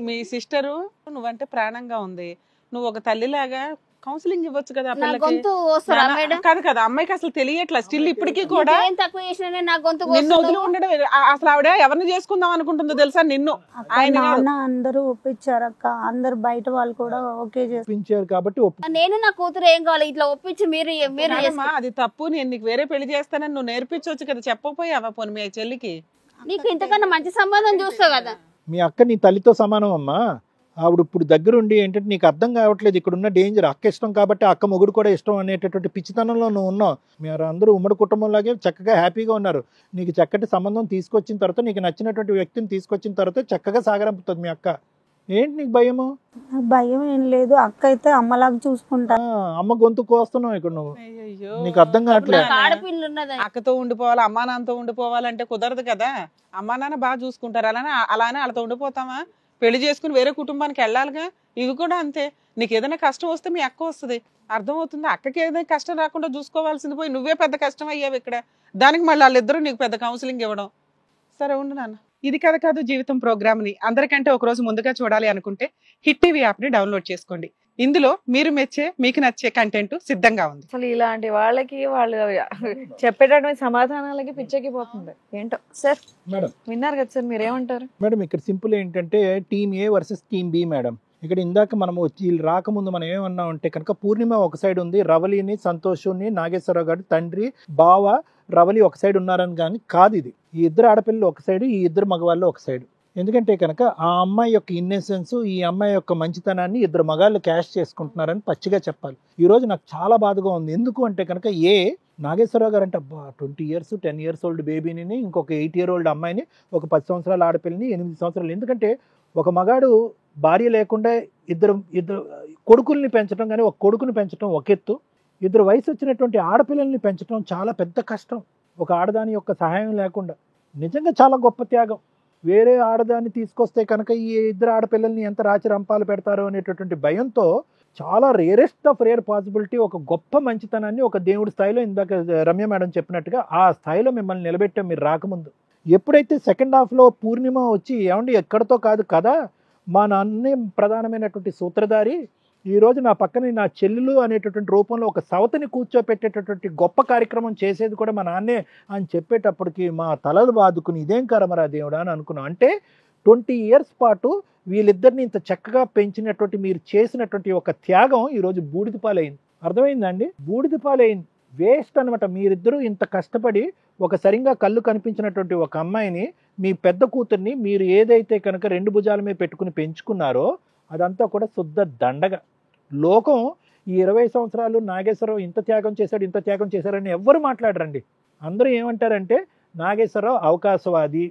మీ సిస్టరు నువ్వంటే ప్రాణంగా ఉంది. నువ్వు ఒక తల్లిలాగా కౌన్సిలింగ్ ఇవ్వచ్చు కదా ఆ నా పిల్లకి. గొంతు వస్తారా మేడం? కాదు కదా, అమ్మాయికి అసలు తెలియట్లా స్టిల్ ఇప్పటికీ కూడా. ఏం తక్కువ చేసినా నా గొంతు నిన్ను వదిలి ఉండడం అసలు ఆవిడ ఎవరిని చేసుకుందాం అనుకుంటుందో తెలుసా? నిన్ను ఆయన కాదు. నాన్న అందరూ ఒప్పించారు అక్క, అందరు బయట వాళ్ళు కూడా ఓకే చేస్తారు. ఒప్పించారు కాబట్టి నేను నా కూతురు ఏం కావాలి ఇట్లా ఒప్పించి మీరు కాదమ్మా, అది తప్పు. నేను నీకు వేరే పెళ్లి చేస్తానని నువ్వు నేర్పించవచ్చు కదా, చెప్పపోయావా పోనీ మీ చెల్లికి? నీకు ఇంతకన్నా మంచి సంబంధం చూస్తావు కదా. మీ అక్క నీ తల్లితో సమానం అమ్మా. ఆవిడ ఇప్పుడు దగ్గరుండి ఏంటంటే నీకు అర్థం కావట్లేదు ఇక్కడ ఉన్న డేంజర్. అక్క ఇష్టం కాబట్టి అక్క మొగుడు కూడా ఇష్టం అనేటటువంటి పిచ్చితనంలో నువ్వు ఉన్నావు. మీరు అందరూ ఉమ్మడి కుటుంబంలాగే చక్కగా హ్యాపీగా ఉన్నారు. నీకు చక్కటి సంబంధం తీసుకొచ్చిన తర్వాత, నీకు నచ్చినటువంటి వ్యక్తిని తీసుకొచ్చిన తర్వాత చక్కగా సాగరంపుతుంది మీ అక్క. ఏంటి నీకు భయము? నాకు భయం ఏం లేదు, అక్క అయితే అమ్మలాగా చూసుకుంటా. అమ్మ గొంతు కోస్తున్నావు ఇక్కడ నువ్వు. అయ్యయ్యో. నీకు అర్థం కావట్లేదు. నాకు ఆడపిల్ల ఉన్నది. అక్కతో ఉండిపోవాలి, అమ్మా నాన్నతో ఉండిపోవాలంటే కుదరదు కదా. అమ్మా నాన్న బాగా చూసుకుంటారు, అలానే వాళ్ళతో ఉండిపోతామా? పెళ్లి చేసుకుని వేరే కుటుంబానికి వెళ్ళాలిగా. ఇవి కూడా అంతే. నీకు ఏదైనా కష్టం వస్తే మీ అక్క వస్తుంది, అర్థమవుతుంది. అక్కకి ఏదైనా కష్టం రాకుండా చూసుకోవాల్సింది పోయి నువ్వే పెద్ద కష్టం అయ్యావు ఇక్కడ. దానికి మళ్ళీ వాళ్ళిద్దరూ నీకు పెద్ద కౌన్సిలింగ్ ఇవ్వడం. సరే ఉండు నాన్న. ఇది కథ కాదు జీవితం ప్రోగ్రామ్ని అందరికంటే ఒక రోజు ముందుగా చూడాలి అనుకుంటే హిట్ టీవీ యాప్ని డౌన్లోడ్ చేసుకోండి. ఇందులో మీరు మెచ్చే, మీకు నచ్చే కంటెంట్ సిద్ధంగా ఉంది. అసలు ఇలాంటి వాళ్ళకి వాళ్ళు చెప్పేటటువంటి సమాధానాలకి పిచ్చెక్కిపోతుంది ఏంటో. సార్ మేడం విన్నారు కదా సార్, మీరేమంటారు? మేడం ఇక్కడ సింపుల్ ఏంటంటే team A versus team B madam. ఇక్కడ ఇందాక మనం వచ్చి వీళ్ళు రాకముందు మనం ఏమన్నా ఉంటే కనుక పూర్ణిమ ఒక సైడ్ ఉంది, రవలిని, సంతోషుని, నాగేశ్వరరావు గారి తండ్రి, బావ, రవలి ఒక సైడ్ ఉన్నారని కానీ కాదు. ఇది ఈ ఇద్దరు ఆడపిల్లలు ఒక సైడ్, ఈ ఇద్దరు మగవాళ్ళు ఒక సైడ్. ఎందుకంటే కనుక ఆ అమ్మాయి యొక్క ఇన్నెసెన్స్, ఈ అమ్మాయి యొక్క మంచితనాన్ని ఇద్దరు మగాళ్ళు క్యాష్ చేసుకుంటున్నారని పచ్చిగా చెప్పాలి. ఈ రోజు నాకు చాలా బాధగా ఉంది. ఎందుకు అంటే కనుక నాగేశ్వరరావు గారు అంటే 20 years 10 years ఓల్డ్ బేబీని, ఇంకొక 8 year old అమ్మాయిని, ఒక 10 సంవత్సరాల ఆడపిల్లని, 8 సంవత్సరాలు. ఎందుకంటే ఒక మగాడు భార్య లేకుండా ఇద్దరు కొడుకుల్ని పెంచడం కానీ ఒక కొడుకుని పెంచడం ఒక ఎత్తు, ఇద్దరు వయసు వచ్చినటువంటి ఆడపిల్లల్ని పెంచడం చాలా పెద్ద కష్టం. ఒక ఆడదాని యొక్క సహాయం లేకుండా నిజంగా చాలా గొప్ప త్యాగం. వేరే ఆడదాన్ని తీసుకొస్తే కనుక ఈ ఇద్దరు ఆడపిల్లల్ని ఎంత రాచి రంపాలు పెడతారో అనేటటువంటి భయంతో చాలా రేరెస్ట్ ఆఫ్ రేర్ పాసిబిలిటీ ఒక గొప్ప మంచితనాన్ని ఒక దేవుడి స్థాయిలో, ఇందాక రమ్య మేడం చెప్పినట్టుగా ఆ స్థాయిలో మిమ్మల్ని నిలబెట్టాం మీరు రాకముందు. ఎప్పుడైతే సెకండ్ హాఫ్లో పూర్ణిమ వచ్చి ఏమండి ఎక్కడితో కాదు కదా, మా నాన్నే ప్రధానమైనటువంటి సూత్రధారి, ఈరోజు నా పక్కన నా చెల్లెలు అనేటటువంటి రూపంలో ఒక సవతిని కూర్చోపెట్టేటటువంటి గొప్ప కార్యక్రమం చేసేది కూడా మా నాన్నే అని చెప్పేటప్పటికి మా తలలు బాదుకుని ఇదేం కరమరా దేవుడా అని అనుకున్నాం. అంటే 20 years పాటు వీళ్ళిద్దరిని ఇంత చక్కగా పెంచినటువంటి మీరు చేసినటువంటి ఒక త్యాగం ఈరోజు బూడిదపాలైంది. అర్థమైందండి? బూడిదపాలైంది, వేస్ట్ అనమాట. మీరిద్దరూ ఇంత కష్టపడి ఒక సరిగ్గా కళ్ళు కనిపించినటువంటి ఒక అమ్మాయిని, మీ పెద్ద కూతుర్ని మీరు ఏదైతే కనుక 2 భుజాల మీద పెట్టుకుని పెంచుకున్నారో అదంతా కూడా శుద్ధ దండగ. లోకం ఈ 20 సంవత్సరాలు నాగేశ్వరరావు ఇంత త్యాగం చేశారని ఎవ్వరు మాట్లాడరండి. అందరూ ఏమంటారంటే నాగేశ్వరరావు అవకాశవాది,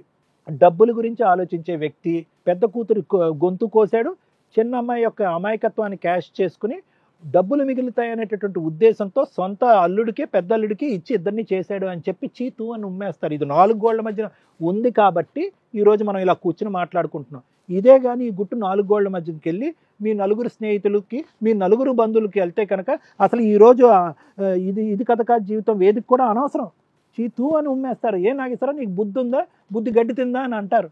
డబ్బుల గురించి ఆలోచించే వ్యక్తి, పెద్ద కూతురు గొంతు కోసాడు, చిన్న అమ్మాయి యొక్క అమాయకత్వాన్ని క్యాష్ చేసుకుని డబ్బులు మిగులుతాయనేటటువంటి ఉద్దేశంతో సొంత అల్లుడికి పెద్ద అల్లుడికి ఇచ్చి ఇద్దరిని చేశాడు అని చెప్పి చీతూ అని ఉమ్మేస్తారు. ఇది 4 గోళ్ల మధ్య ఉంది కాబట్టి ఈరోజు మనం ఇలా కూర్చుని మాట్లాడుకుంటున్నాం. ఇదే కానీ ఈ గుట్టు 4 గోళ్ల మధ్యకి వెళ్ళి మీ నలుగురు స్నేహితులకి, మీ నలుగురు బంధువులకి వెళ్తే కనుక అసలు ఈరోజు ఇది కథ కాదు జీవితం వేదిక కూడా అనవసరం. చీతూ అని ఉమ్మేస్తారు. ఏ నాగేశ్వరరావు నీకు బుద్ధి ఉందా, బుద్ధి గడ్డి తిందా అని అంటారు.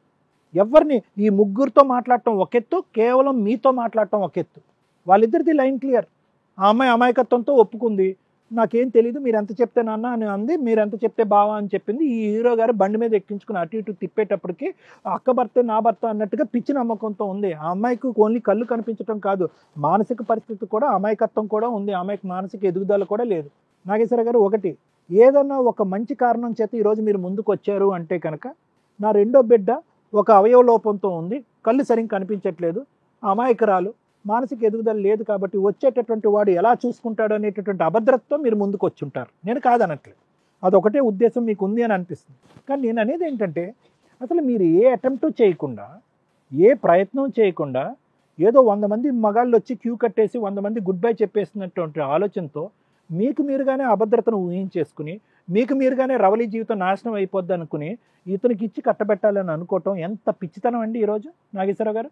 ఎవరిని ఈ ముగ్గురితో మాట్లాడటం ఒక ఎత్తు, కేవలం మీతో మాట్లాడటం ఒక ఎత్తు. వాళ్ళిద్దరిది లైన్ క్లియర్. ఆ అమ్మాయి అమాయకత్వంతో ఒప్పుకుంది, నాకేం తెలీదు మీరు ఎంత చెప్తే నాన్న అని అంది, మీరు ఎంత చెప్తే బావా అని చెప్పింది. ఈ హీరో గారు బండి మీద ఎక్కించుకుని అటు ఇటు తిప్పేటప్పటికి అక్క భర్తే నా భర్త అన్నట్టుగా పిచ్చి నమ్మకంతో ఉంది. ఆ అమ్మాయికి ఓన్లీ కళ్ళు కనిపించడం కాదు, మానసిక పరిస్థితి కూడా, అమాయకత్వం కూడా ఉంది. ఆ అమ్మాయికి మానసిక ఎదుగుదల కూడా లేదు. నాగేశ్వర గారు ఒకటి, ఏదన్నా ఒక మంచి కారణం చేత ఈరోజు మీరు ముందుకు వచ్చారు అంటే కనుక, నా రెండో బిడ్డ ఒక అవయవ లోపంతో ఉంది, కళ్ళు సరిగ్గా కనిపించట్లేదు, అమాయకురాలు, మానసిక ఎదుగుదల లేదు కాబట్టి వచ్చేటటువంటి వాడు ఎలా చూసుకుంటాడు అనేటటువంటి అభద్రతతో మీరు ముందుకు వచ్చి ఉంటారు. నేను కాదనట్లేదు, అదొకటే ఉద్దేశం మీకు ఉంది అని అనిపిస్తుంది. కానీ నేను అనేది ఏంటంటే, అసలు మీరు ఏ అటెంప్ట్ చేయకుండా, ఏ ప్రయత్నం చేయకుండా, ఏదో 100 మంది మగాళ్ళు వచ్చి క్యూ కట్టేసి 100 మంది గుడ్ బై చెప్పేసినటువంటి ఆలోచనతో మీకు మీరుగానే అభద్రతను ఊహించేసుకుని, మీకు మీరుగానే రవలి జీవితం నాశనం అయిపోద్ది అనుకుని ఇతనికి ఇచ్చి కట్టబెట్టాలని అనుకోవటం ఎంత పిచ్చితనం అండి ఈరోజు నాగేశ్వరరావు గారు.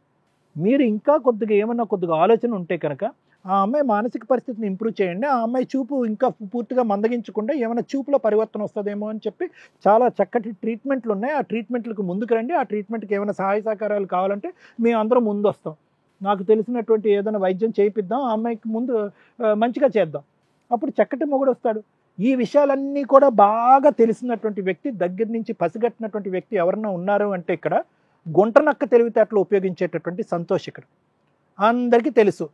మీరు ఇంకా కొద్దిగా ఆలోచన ఉంటే కనుక ఆ అమ్మాయి మానసిక పరిస్థితిని ఇంప్రూవ్ చేయండి. ఆ అమ్మాయి చూపు ఇంకా పూర్తిగా మందగించకుండా ఏమైనా చూపులో పరివర్తన వస్తుందేమో అని చెప్పి చాలా చక్కటి ట్రీట్మెంట్లు ఉన్నాయి. ఆ ట్రీట్మెంట్లకు ముందుకు రండి. ఆ ట్రీట్మెంట్కి ఏమైనా సహాయ సహకారాలు కావాలంటే మేము అందరం ముందు వస్తాం. నాకు తెలిసినటువంటి ఏదైనా వైద్యం చేయిద్దాం, ఆ అమ్మాయికి ముందు మంచిగా చేద్దాం. అప్పుడు చక్కటి మొగుడు వస్తాడు. ఈ విషయాలన్నీ కూడా బాగా తెలిసినటువంటి వ్యక్తి, దగ్గర నుంచి పసిగట్టినటువంటి వ్యక్తి ఎవరన్నా ఉన్నారు అంటే ఇక్కడ గుంటనక్క తెలివితేటలు ఉపయోగించేటటువంటి సంతోష్. ఇక్కడ అందరికీ తెలుసు,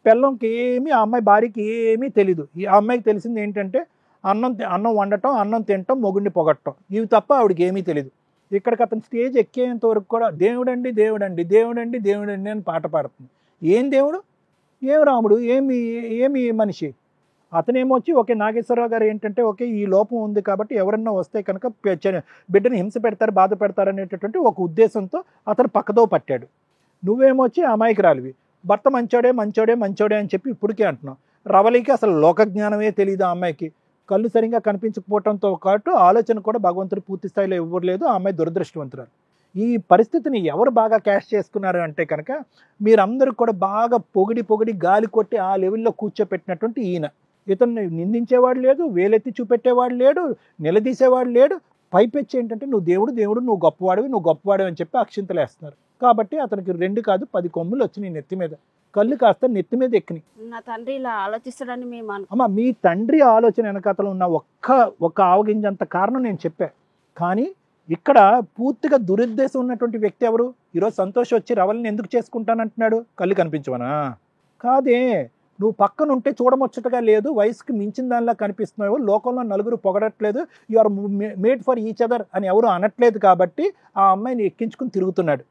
పిల్లంకి ఏమీ, ఆ అమ్మాయి భార్యకి ఏమీ తెలీదు. ఈ అమ్మాయికి తెలిసింది ఏంటంటే అన్నం వండటం, అన్నం తినటం, మొగుడిని పొగట్టం, ఇవి తప్ప ఆవిడకి ఏమీ తెలీదు. ఇక్కడికి అతను స్టేజ్ ఎక్కేంత వరకు కూడా దేవుడండి దేవుడండి దేవుడండి దేవుడండి అని పాట పాడుతుంది. ఏం దేవుడు, ఏం రాముడు, ఏమి మనిషి. అతనేమో వచ్చి ఓకే నాగేశ్వరరావు గారు ఏంటంటే ఓకే ఈ లోపం ఉంది కాబట్టి ఎవరన్నా వస్తే కనుక బిడ్డని హింస పెడతారు, బాధ పెడతారు అనేటటువంటి ఒక ఉద్దేశంతో అతను పక్కదో పట్టాడు. నువ్వేమొచ్చి అమాయకురాలివి, భర్త మంచోడే అని చెప్పి ఇప్పటికే అంటున్నావు. రవలికి అసలు లోకజ్ఞానమే తెలియదు. ఆ అమ్మాయికి కళ్ళు సరిగ్గా కనిపించకపోవడంతో పాటు ఆలోచన కూడా భగవంతుడు పూర్తి స్థాయిలో ఇవ్వలేదు. ఆ అమ్మాయి దురదృష్టవంతురాలు. ఈ పరిస్థితిని ఎవరు బాగా క్యాష్ చేసుకున్నారు అంటే కనుక మీరందరూ కూడా బాగా పొగిడి గాలి కొట్టి ఆ లెవెల్లో కూర్చోపెట్టినటువంటి ఈయన. ఇతన్ని నిందించేవాడు లేదు, వేలెత్తి చూపెట్టేవాడు లేడు, నిలదీసేవాడు లేడు. పైపెచ్చి ఏంటంటే నువ్వు దేవుడు, నువ్వు గొప్పవాడివి అని చెప్పి అక్షింతలు వేస్తున్నారు. కాబట్టి అతనికి 2 కాదు 10 కొమ్ములు వచ్చినాయి నెత్తి మీద. కళ్ళు కాస్త నెత్తి మీద ఎక్కినాయి. నా తండ్రి ఇలా ఆలోచిస్తాడని మేము అమ్మ, మీ తండ్రి ఆలోచన వెనకాతలో ఉన్న ఒక్క ఆవగింజంత కారణం నేను చెప్పా. కానీ ఇక్కడ పూర్తిగా దురుద్దేశం ఉన్నటువంటి వ్యక్తి ఎవరు? ఈరోజు సంతోష్ వచ్చి రవల్ని ఎందుకు చేసుకుంటానంటున్నాడు? కళ్ళు కనిపించవనా? కాదే, నువ్వు పక్కన ఉంటే చూడముచ్చటగా లేదు, వయసుకి మించిన దానిలా కనిపిస్తున్నావు, లోకంలో నలుగురు పొగడట్లేదు, you are made for each other అని ఎవరు అనట్లేదు కాబట్టి ఆ అమ్మాయిని ఎక్కించుకుని తిరుగుతున్నాడు.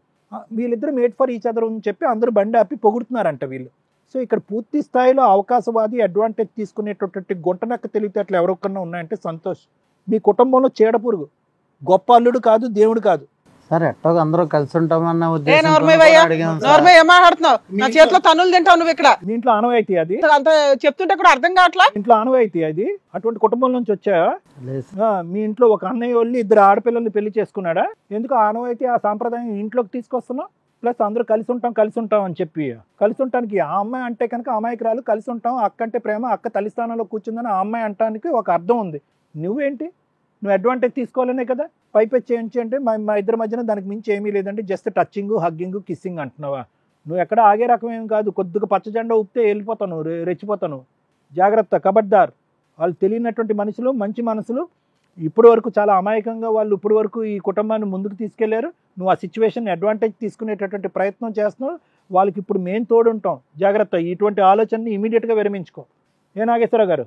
వీళ్ళిద్దరు మేడ్ ఫర్ ఈచ్ అదర్ అని చెప్పి అందరూ బండి ఆపి పొగుడుతున్నారంట వీళ్ళు. సో ఇక్కడ పూర్తి స్థాయిలో అవకాశవాది, అడ్వాంటేజ్ తీసుకునేటటువంటి గుంటనక్క తెలివితేటలు ఎవరికన్నా ఉన్నాయంటే సంతోష్. మీ కుటుంబంలో చీడపురుగు, గొప్ప అల్లుడు కాదు, దేవుడు కాదు. సార్ ఎట్టో అందరూ కలిసి ఉంటామన్న మాట్లాడుతున్నావు, నా చేతిలో తన్నులు తింటావు నువ్వు. ఇక్కడ మీ ఇంట్లో ఆనవాయితీ అది, అంత చెప్తుంటే కూడా అర్థం కావట్లా. ఇంట్లో ఆనవాయితీ అది. అటువంటి కుటుంబం నుంచి వచ్చా? మీ ఇంట్లో ఒక అన్నయ్య వాళ్ళు 2 ఆడపిల్లల్ని పెళ్లి చేసుకున్నాడా? ఎందుకు ఆనవాయితీ, ఆ సాంప్రదాయం ఇంట్లోకి తీసుకొస్తున్నావు? ప్లస్ అందరూ కలిసి ఉంటాం అని చెప్పి కలిసి ఉంటానికి ఆ అమ్మాయి అంటే కనుక అమాయకురాలు, కలిసి ఉంటాం, అక్క అంటే ప్రేమ, అక్క తల్లి స్థానంలో కూర్చుందని ఆ అమ్మాయి అంటానికి ఒక అర్థం ఉంది. నువ్వేంటి, నువ్వు అడ్వాంటేజ్ తీసుకోవాలనే కదా పైపెచ్చి ఏంటి అంటే మా ఇద్దరి మధ్యన దానికి మించి ఏమీ లేదంటే జస్ట్ టచింగ్, హగ్గింగ్, కిస్సింగ్ అంటున్నావా? నువ్వు ఎక్కడ ఆగే రకం ఏం కాదు. కొద్దిగా పచ్చజెండా ఊపితే వెళ్ళిపోతాను, రెచ్చిపోతాను. జాగ్రత్త, కబడ్దార్. వాళ్ళు తెలియనటువంటి మనుషులు, మంచి మనసులు. ఇప్పటి వరకు చాలా అమాయకంగా వాళ్ళు ఇప్పటి వరకు ఈ కుటుంబాన్ని ముందుకు తీసుకెళ్లారు. నువ్వు ఆ సిచ్యువేషన్ అడ్వాంటేజ్ తీసుకునేటటువంటి ప్రయత్నం చేస్తున్నావు. వాళ్ళకి ఇప్పుడు మేము తోడుంటాం. జాగ్రత్త, ఇటువంటి ఆలోచనని ఇమీడియట్గా విరమించుకో. ఏ నాగేశ్వరరావు గారు,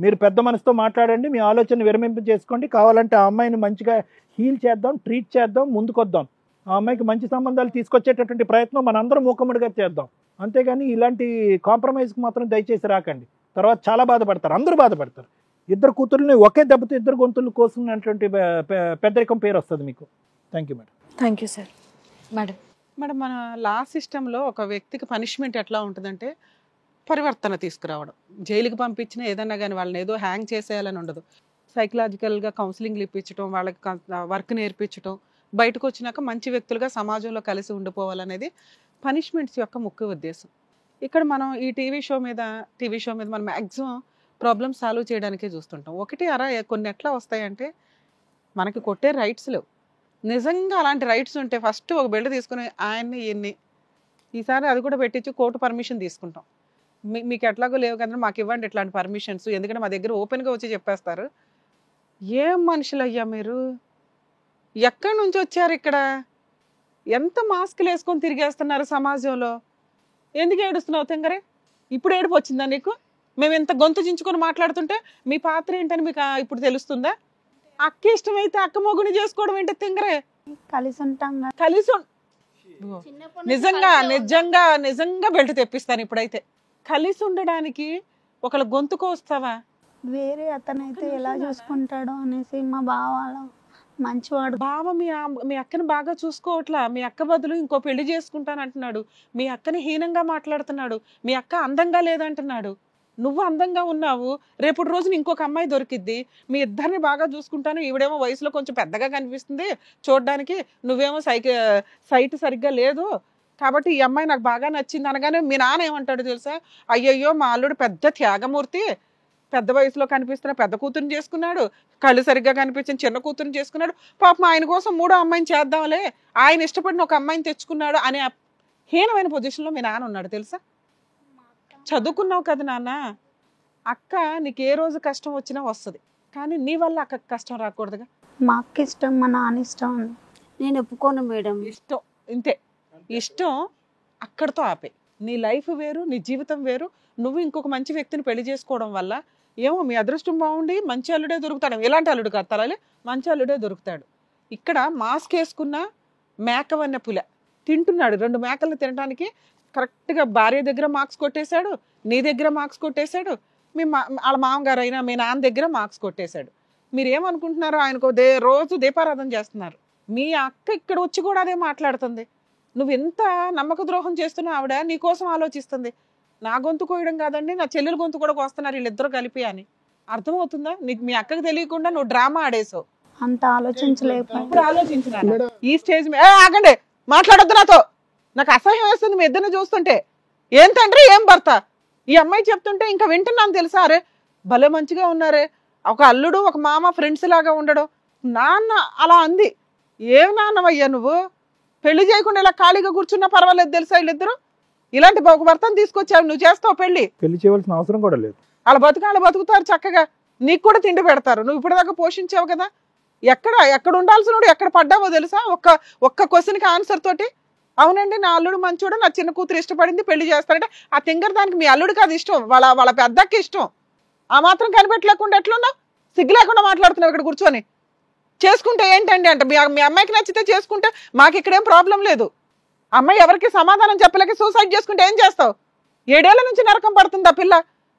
మీరు పెద్ద మనసుతో మాట్లాడండి, మీ ఆలోచన విరమింపు చేసుకోండి. కావాలంటే ఆ అమ్మాయిని మంచిగా హీల్ చేద్దాం, ట్రీట్ చేద్దాం, ముందుకొద్దాం. ఆ అమ్మాయికి మంచి సంబంధాలు తీసుకొచ్చేటటువంటి ప్రయత్నం మనందరం మూకమ్మడిగా చేద్దాం. అంతేగాని ఇలాంటి కాంప్రమైజ్కి మాత్రం దయచేసి రాకండి. తర్వాత చాలా బాధపడతారు, అందరూ బాధపడతారు. 2 కూతుర్ని ఒకే దెబ్బతో 2 గొంతులు కోసుకున్నటువంటి పెద్దరికం పేరు వస్తుంది మీకు. Thank you madam. Thank you sir. Madam, మన లా సిస్టంలో ఒక వ్యక్తికి పనిష్మెంట్ ఎట్లా ఉంటుందంటే పరివర్తన తీసుకురావడం. జైలుకి పంపించినా ఏదన్నా కానీ వాళ్ళని ఏదో హ్యాంగ్ చేసేయాలని ఉండదు. సైకలాజికల్గా కౌన్సిలింగ్లు ఇప్పించడం, వాళ్ళకి వర్క్ నేర్పించడం, బయటకు వచ్చినాక మంచి వ్యక్తులుగా సమాజంలో కలిసి ఉండిపోవాలనేది పనిష్మెంట్స్ యొక్క ముఖ్య ఉద్దేశం. ఇక్కడ మనం ఈ టీవీ షో మీద మనం మ్యాక్సిమం ప్రాబ్లమ్ సాల్వ్ చేయడానికే చూస్తుంటాం. ఒకటి కొన్ని ఎట్లా వస్తాయంటే మనకి కొట్టే రైట్స్ లేవు. నిజంగా అలాంటి రైట్స్ ఉంటే ఫస్ట్ ఒక బిల్డ్ తీసుకుని ఈయన్ని ఈసారి అది కూడా పెట్టించి కోర్టు పర్మిషన్ తీసుకుంటాం. మీకు ఎట్లాగో లేవు కదా, మాకు ఇవ్వండి ఇట్లాంటి పర్మిషన్స్, ఎందుకంటే మా దగ్గర ఓపెన్గా వచ్చి చెప్పేస్తారు. ఏం మనుషులు అయ్యా మీరు, ఎక్కడి నుంచి వచ్చారు, ఇక్కడ ఎంత మాస్కులు వేసుకొని తిరిగేస్తున్నారు సమాజంలో, ఎందుకు ఏడుస్తున్నావు తెంగరే? ఇప్పుడు ఏడుపు వచ్చిందా నీకు? మేము ఎంత గొంతు చించుకొని మాట్లాడుతుంటే మీ పాత్ర ఏంటని మీకు ఇప్పుడు తెలుస్తుందా? అక్క ఇష్టమైతే అక్క మొగుని చేసుకోవడం ఏంటి తెంగరే? కలిసి ఉంటాం, నిజంగా బెల్ట్ తెప్పిస్తాను ఇప్పుడైతే. కలిసి ఉండడానికి ఒకళ్ళ గొంతుకు వస్తావా? వేరే అతనైతే ఎలా చూసుకుంటాడో అనేసి మా బావ మంచివాడు. బావ మీ అక్కని బాగా చూసుకోవట్లా, మీ అక్క బదులు ఇంకో పెళ్లి చేసుకుంటానంటున్నాడు, మీ అక్కని హీనంగా మాట్లాడుతున్నాడు, మీ అక్క అందంగా లేదంటున్నాడు. నువ్వు అందంగా ఉన్నావు, రేపటి రోజున ఇంకొక అమ్మాయి దొరికిద్ది, మీ ఇద్దరిని బాగా చూసుకుంటాను, ఈవిడేమో వయసులో కొంచెం పెద్దగా కనిపిస్తుంది చూడడానికి, నువ్వేమో సైట్ సరిగ్గా లేదు కాబట్టి ఈ అమ్మాయి నాకు బాగా నచ్చింది అనగానే మీ నాన్న ఏమంటాడు తెలుసా? అయ్యయ్యో మా అల్లుడు పెద్ద త్యాగమూర్తి, పెద్ద వయసులో కనిపిస్తున్న పెద్ద కూతురుని చేసుకున్నాడు, కళ్ళు సరిగ్గా కనిపించిన చిన్న కూతురుని చేసుకున్నాడు, పాపం ఆయన కోసం 3వ అమ్మాయిని చేద్దాంలే, ఆయన ఇష్టపడిన ఒక అమ్మాయిని తెచ్చుకున్నాడు అనే హీనమైన పొజిషన్లో మీ నాన్న ఉన్నాడు తెలుసా? చదువుకున్నావు కదా నాన్న, అక్క నీకు ఏ రోజు కష్టం వచ్చినా వస్తుంది, కానీ నీ వల్ల అక్కకి కష్టం రాకూడదుగా. మా అక్క ఇష్టం, మా నాన్న ఇష్టం. నేను ఒప్పుకోను మేడం. ఇష్టం ఇంతే, ఇష్టం అక్కడితో ఆపే. నీ లైఫ్ వేరు, నీ జీవితం వేరు. నువ్వు ఇంకొక మంచి వ్యక్తిని పెళ్లి చేసుకోవడం వల్ల ఏమో మీ అదృష్టం బాగుండి మంచి అల్లుడే దొరుకుతాడు, ఎలాంటి అల్లుడు కాదు తలాలి, మంచి అల్లుడే దొరుకుతాడు. ఇక్కడ మాస్క్ వేసుకున్న మేకవన్న పుల తింటున్నాడు, 2 మేకలను తినడానికి కరెక్ట్గా భార్య దగ్గర మార్క్స్ కొట్టేశాడు, నీ దగ్గర మార్క్స్ కొట్టేశాడు, వాళ్ళ మామగారు అయినా మీ నాన్న దగ్గర మార్క్స్ కొట్టేశాడు. మీరు ఏమనుకుంటున్నారు? ఆయనకు రోజు దీపారాధన చేస్తున్నారు. మీ అక్క ఇక్కడ వచ్చి కూడా అదే మాట్లాడుతుంది. నువ్వు ఎంత నమ్మక ద్రోహం చేస్తున్నావు, ఆవిడ నీ కోసం ఆలోచిస్తుంది. నా గొంతు కోయడం కాదండి, నా చెల్లెల గొంతు కూడా కోస్తున్నారు వీళ్ళిద్దరు కలిపి అని. అర్థమవుతుందా? నీకు మీ అక్కకి తెలియకుండా నువ్వు డ్రామా ఆడేసావు. అంత ఆలోచించలేకపోయి ఇప్పుడు ఆలోచించిన ఈ స్టేజ్ మీద ఆగండి, మాట్లాడొద్దు నాతో, నాకు అసహ్యం వేస్తుంది మీ ఇద్దరిని చూస్తుంటే. ఏం తండ్రి ఏం భర్త, ఈ అమ్మాయి చెప్తుంటే ఇంకా వింటున్నాను తెలుసా? అరే భలే మంచిగా ఉన్నారే, ఒక అల్లుడు ఒక మామ ఫ్రెండ్స్ లాగా ఉండడం. నాన్న అలా అంది. ఏం నాన్నవయ్యా నువ్వు, పెళ్లి చేయకుండా ఇలా ఖాళీగా కూర్చున్నా పర్వాలేదు తెలుసా? వీళ్ళిద్దరు ఇలాంటి ఒక భర్తను తీసుకొచ్చావు, నువ్వు చేస్తావు పెళ్లి చేయవలసిన అవసరం కూడా లేదు. వాళ్ళ బతుకుతారు చక్కగా, నీకు కూడా తిండి పెడతారు, నువ్వు ఇప్పటిదాకా పోషించావు కదా. ఎక్కడ ఉండాల్సినోడు ఎక్కడ పడ్డావో తెలుసా? ఒక్క క్వశ్చన్కి ఆన్సర్ తోటి అవునండి నా అల్లుడు మంచోడు, నా చిన్న కూతురు ఇష్టపడింది, పెళ్లి చేస్తారంటే ఆ తింగర్ దానికి మీ అల్లుడికి అది ఇష్టం, వాళ్ళ పెద్దకి ఇష్టం. ఆ మాత్రం కనిపెట్టలేకుండా ఎట్లున్నావు? సిగ్గు లేకుండా మాట్లాడుతున్నావు ఇక్కడ కూర్చొని. చేసుకుంటే ఏంటండి అంటే మీ అమ్మాయికి నచ్చితే చేసుకుంటే మాకు ఇక్కడేం ప్రాబ్లం లేదు. అమ్మాయి ఎవరికి సమాధానం చెప్పలేక సూసైడ్ చేసుకుంటే ఏం చేస్తావు? 7 ఏళ్ల నుంచి నరకం పడుతుంది ఆ పిల్ల.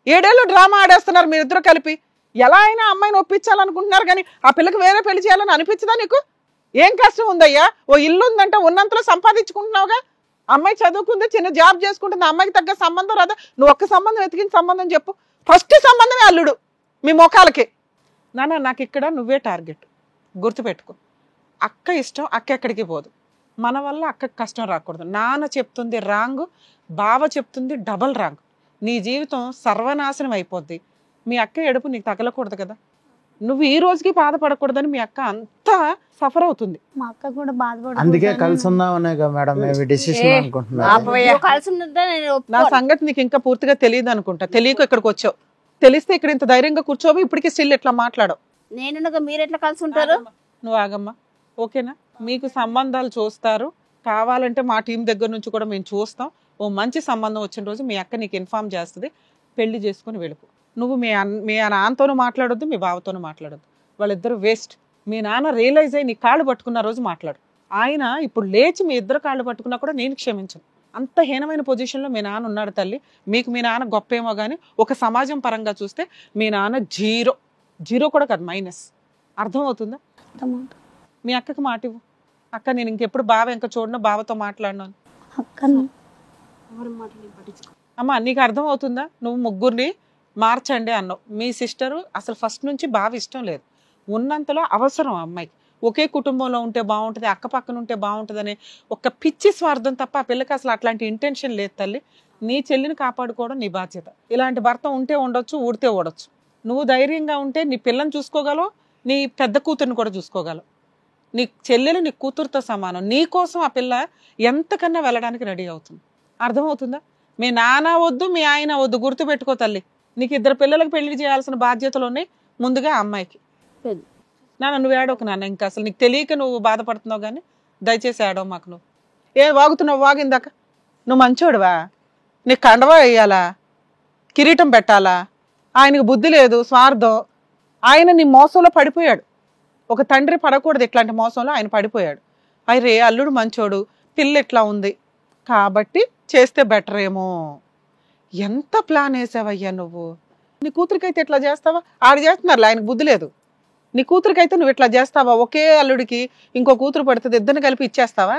7 ఏళ్ళు డ్రామా ఆడేస్తున్నారు మీరిద్దరు కలిపి. ఎలా అయినా అమ్మాయిని ఒప్పించాలనుకుంటున్నారు కానీ ఆ పిల్లకి వేరే పెళ్లి చేయాలని అనిపించదా నీకు? ఏం కష్టం ఉందయ్యా? ఓ ఇల్లు ఉందంటే ఉన్నంతలో సంపాదించుకుంటున్నావుగా. అమ్మాయి చదువుకుంది, చిన్న జాబ్ చేసుకుంటుంది, అమ్మాయికి తగ్గ సంబంధం రాదా? నువ్వు ఒక్క సంబంధం వెతికిన సంబంధం చెప్పు. ఫస్ట్ సంబంధమే అల్లుడు మీ మొఖాలకి. నాన్న నాకు ఇక్కడ నువ్వే టార్గెట్, గుర్తుపెట్టుకో. అక్క ఇష్టం అక్క ఎక్కడికి పోదు, మన వల్ల అక్కకి కష్టం రాకూడదు. నాన్న చెప్తుంది రాంగ్, బావ చెప్తుంది డబల్ రాంగ్. నీ జీవితం సర్వనాశనం అయిపోద్ది. మీ అక్క ఎడుపు నీకు తగలకూడదు కదా. నువ్వు ఈ రోజుకి బాధపడకూడదని మీ అక్క అంతా సఫర్ అవుతుంది. మా అక్క కూడా బాధపడదు. అందుకే కలిసి ఉందామనే మేడం మేము డిసిషన్ అనుకుంటున్నాం. కలిసి ఉన్నదే నేను నా ఒప్పుకోను. సంగతి నీకు ఇంకా పూర్తిగా తెలియదు అనుకుంటా. తెలియక ఇక్కడికి వచ్చావు. తెలిస్తే ఇక్కడ ఇంత ధైర్యంగా కూర్చోవు, ఇప్పటికీ స్టిల్ ఎట్లా మాట్లాడవు. నేనుగా మీరు ఎట్లా కలిసి ఉంటారు? నువ్వు ఆగమ్మా, ఓకేనా? మీకు సంబంధాలు చూస్తారు, కావాలంటే మా టీం దగ్గర నుంచి కూడా మేము చూస్తాం. ఓ మంచి సంబంధం వచ్చిన రోజు మీ అక్క నీకు ఇన్ఫార్మ్ చేస్తుంది, పెళ్లి చేసుకుని వెళ్ళిపో. నువ్వు మీ నాన్నతోనూ మాట్లాడొద్దు, మీ బావతోనూ మాట్లాడొద్దు. వాళ్ళిద్దరు వేస్ట్. మీ నాన్న రియలైజ్ అయ్యి నీ కాళ్ళు పట్టుకున్న రోజు మాట్లాడు. ఆయన ఇప్పుడు లేచి మీ ఇద్దరు కాళ్ళు పట్టుకున్నా కూడా నేను క్షమించను. అంత హీనమైన పొజిషన్లో మీ నాన్న ఉన్నాడు తల్లి. మీకు మీ నాన్న గొప్పేమో కానీ ఒక సమాజం పరంగా చూస్తే మీ నాన్న జీరో కూడా కాదు, మైనస్. అర్థమవుతుందా? మీ అక్కకి మాట ఇవ్వు. అక్క నేను ఇంకెప్పుడు బావ ఇంకా చూడను, బావతో మాట్లాడను. అమ్మా నీకు అర్థం అవుతుందా? నువ్వు ముగ్గురిని మార్చండి అన్నావు. మీ సిస్టరు అసలు ఫస్ట్ నుంచి బావ ఇష్టం లేదు. ఉన్నంతలో అవసరం అమ్మాయికి. ఒకే కుటుంబంలో ఉంటే బాగుంటుంది, అక్క పక్కన ఉంటే బాగుంటుంది అనే ఒక పిచ్చి స్వార్థం తప్ప ఆ పిల్లకి అసలు అట్లాంటి ఇంటెన్షన్ లేదు తల్లి. నీ చెల్లిని కాపాడుకోవడం నీ బాధ్యత. ఇలాంటి భర్త ఉంటే ఉండొచ్చు, ఊడితే ఊడొచ్చు. నువ్వు ధైర్యంగా ఉంటే నీ పిల్లని చూసుకోగలవు, నీ పెద్ద కూతుర్ని కూడా చూసుకోగలవు. నీ చెల్లెలు నీ కూతురుతో సమానం. నీ కోసం ఆ పిల్ల ఎంతకన్నా వెళ్ళడానికి రెడీ అవుతుంది. అర్థమవుతుందా? మీ నాన్న వద్దు, మీ ఆయన వద్దు, గుర్తుపెట్టుకో తల్లి. నీకు 2 పిల్లలకు పెళ్లి చేయాల్సిన బాధ్యతలు ఉన్నాయి. ముందుగా అమ్మాయికి. నాన్న నువ్వు ఏడవకు నాన్న, ఇంకా అసలు నీకు తెలియక నువ్వు బాధపడుతున్నావు కానీ దయచేసి ఏడవ మాకు. నువ్వు వాగుతున్నావు? వాగిందాక నువ్వు మంచోడువా? నీకు కండవా వేయాలా, కిరీటం పెట్టాలా? ఆయనకు బుద్ధి లేదు, స్వార్థం. ఆయన నీ మోసంలో పడిపోయాడు. ఒక తండ్రి పడకూడదు ఇట్లాంటి మోసంలో, ఆయన పడిపోయాడు. అరే అల్లుడు మంచోడు, పిల్ల ఇట్లా ఉంది కాబట్టి చేస్తే బెటర్ ఏమో. ఎంత ప్లాన్ వేసావయ్యా నువ్వు? నీ కూతురికైతే ఇట్లా చేస్తావా? ఆడు చేస్తున్నారు, ఆయనకు బుద్ధి లేదు. నీ కూతురికైతే నువ్వు ఇట్లా చేస్తావా? ఒకే అల్లుడికి ఇంకో కూతురు పడుతుంది, ఇద్దరిని కలిపి ఇచ్చేస్తావా?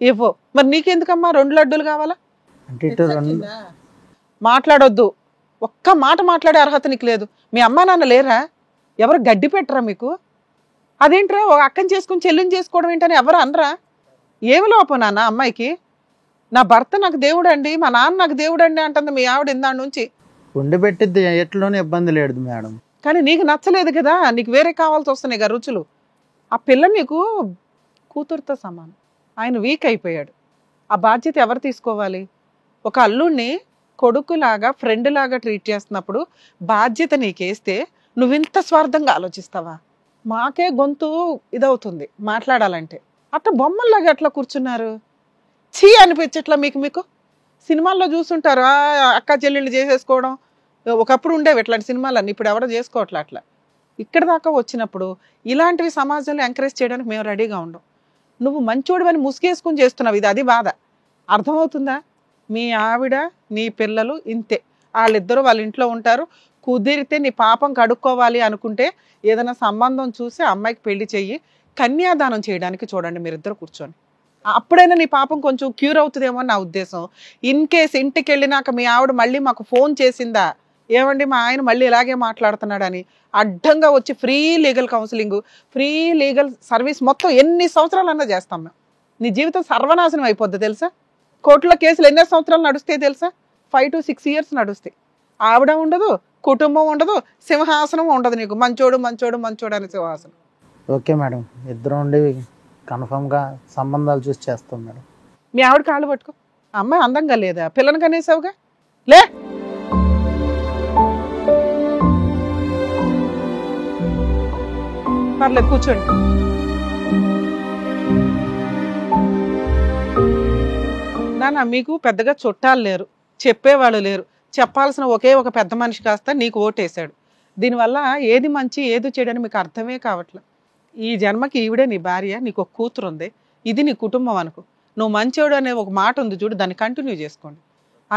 ఇవ్వో. మరి నీకెందుకమ్మా 2 లడ్డూలు కావాలా? మాట్లాడొద్దు, ఒక్క మాట మాట్లాడే అర్హత నీకు లేదు. మీ అమ్మా నాన్న లేరా? ఎవరు గడ్డి పెట్టరా మీకు? అదేంట్రా ఒక అక్కని చేసుకుని చెల్లిని చేసుకోవడం ఏంటని ఎవరు అనరా? ఏమి లోపం నాన్న అమ్మాయికి? నా భర్త నాకు దేవుడు అండి, మా నాన్న నాకు దేవుడు అండి అంటుంది మీ ఆవిడ ఇందాడి నుంచి. ఉండి పెట్టిద్ది, ఎట్లోనే ఇబ్బంది లేదు మేడం. కానీ నీకు నచ్చలేదు కదా, నీకు వేరే కావాల్సి వస్తున్నాయి కదా రుచులు. ఆ పిల్ల నీకు కూతురుతో సమానం. ఆయన వీక్ అయిపోయాడు. ఆ బాధ్యత ఎవరు తీసుకోవాలి? ఒక అల్లుడిని కొడుకులాగా ఫ్రెండ్ లాగా ట్రీట్ చేస్తున్నప్పుడు బాధ్యత నీకేస్తే నువ్వింత స్వార్థంగా ఆలోచిస్తావా? మాకే గొంతు ఇదవుతుంది మాట్లాడాలంటే. అట్లా బొమ్మల్లాగా ఎట్లా కూర్చున్నారు? చీ అనిపించట్లా మీకు? సినిమాల్లో చూసుంటారు అక్క చెల్లెళ్ళు చేసేసుకోవడం. ఒకప్పుడు ఉండేవి ఇట్లాంటి సినిమాలన్నీ, ఇప్పుడు ఎవరో చేసుకోవట్లే. అట్లా ఇక్కడ దాకా వచ్చినప్పుడు ఇలాంటివి సమాజంలో ఎంకరేజ్ చేయడానికి మేము రెడీగా ఉండం. నువ్వు మంచోడివని ముసుగేసుకుని చేస్తున్నావు, అది బాధ. అర్థమవుతుందా? మీ ఆవిడ నీ పిల్లలు ఇంతే, వాళ్ళిద్దరూ వాళ్ళ ఇంట్లో ఉంటారు. కుదిరితే నీ పాపం కడుక్కోవాలి అనుకుంటే ఏదైనా సంబంధం చూసి అమ్మాయికి పెళ్లి చెయ్యి, కన్యాదానం చేయడానికి చూడండి మీరిద్దరు కూర్చొని. అప్పుడైనా నీ పాపం కొంచెం క్యూర్ అవుతుందేమో నా ఉద్దేశం. ఇన్ కేస్ ఇంటికి వెళ్ళినాక మీ ఆవిడ మళ్ళీ మాకు ఫోన్ చేసిందా, ఏమండి మా ఆయన మళ్ళీ ఇలాగే మాట్లాడుతున్నాడని, అడ్డంగా వచ్చి free legal counselling, free legal service మొత్తం ఎన్ని సంవత్సరాలన్నా చేస్తాం మేము. నీ జీవితం సర్వనాశనం అయిపోద్ది తెలుసా? కోర్టులో కేసులు ఎన్ని సంవత్సరాలు నడుస్తాయి తెలుసా? 5 to 6 years నడుస్తాయి. ఆవిడ ఉండదు, కుటుంబం ఉండదు, సింహాసనం ఉండదు నీకు. మంచోడు అని సింహాసనం. ఓకే మేడం, ఇద్దరు ఉండి కన్ఫర్మ్గా సంబంధాలు చూసి చేస్తాం మేడం. మీ ఆవిడ కాళ్ళు పట్టుకో. అమ్మాయి అందంగా లేదా? పిల్లని కనేసావుగా, లే. పర్లేదు కూర్చోండి. నాన్న మీకు పెద్దగా చుట్టాలు లేరు, చెప్పేవాళ్ళు లేరు, చెప్పాల్సిన ఒకే ఒక పెద్ద మనిషి కాస్త నీకు ఓటేశాడు. దీనివల్ల ఏది మంచి ఏది చెడు అని మీకు అర్థమే కావట్లేదు. ఈ జన్మకి ఈవిడే నీ భార్య, నీకు ఒక కూతురు ఉంది, ఇది నీ కుటుంబం అనుకో. నువ్వు మంచోడు అనే ఒక మాట ఉంది చూడు, దాన్ని కంటిన్యూ చేసుకోండి.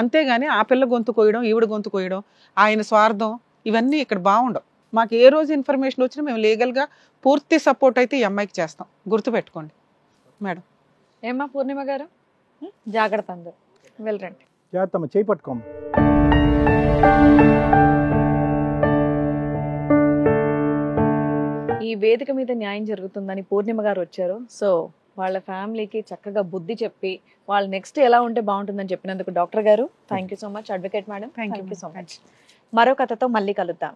అంతేగాని ఆ పిల్ల గొంతు కోయడం, ఈవిడ గొంతు కోయడం, ఆయన స్వార్థం, ఇవన్నీ ఇక్కడ బాగుండవు. మాకు ఏ రోజు ఇన్ఫర్మేషన్ వచ్చినా మేము లీగల్గా పూర్తి సపోర్ట్ అయితే ఈ అమ్మాయికి చేస్తాం, గుర్తుపెట్టుకోండి మేడం. ఏమ్మా పూర్ణిమ గారు, జాగ్రత్త అందరు వెళ్ళరండి. జాగ్రత్తమ్మ, చేయి పట్టుకోమ్మ. ఈ వేదిక మీద న్యాయం జరుగుతుందని పూర్ణిమ గారు వచ్చారు. సో వాళ్ళ ఫ్యామిలీకి చక్కగా బుద్ధి చెప్పి వాళ్ళు నెక్స్ట్ ఎలా ఉంటే బాగుంటుందని చెప్పినందుకు డాక్టర్ గారు thank you so much. Advocate madam thank you so much. మరో కథతో మళ్ళీ కలుద్దాం.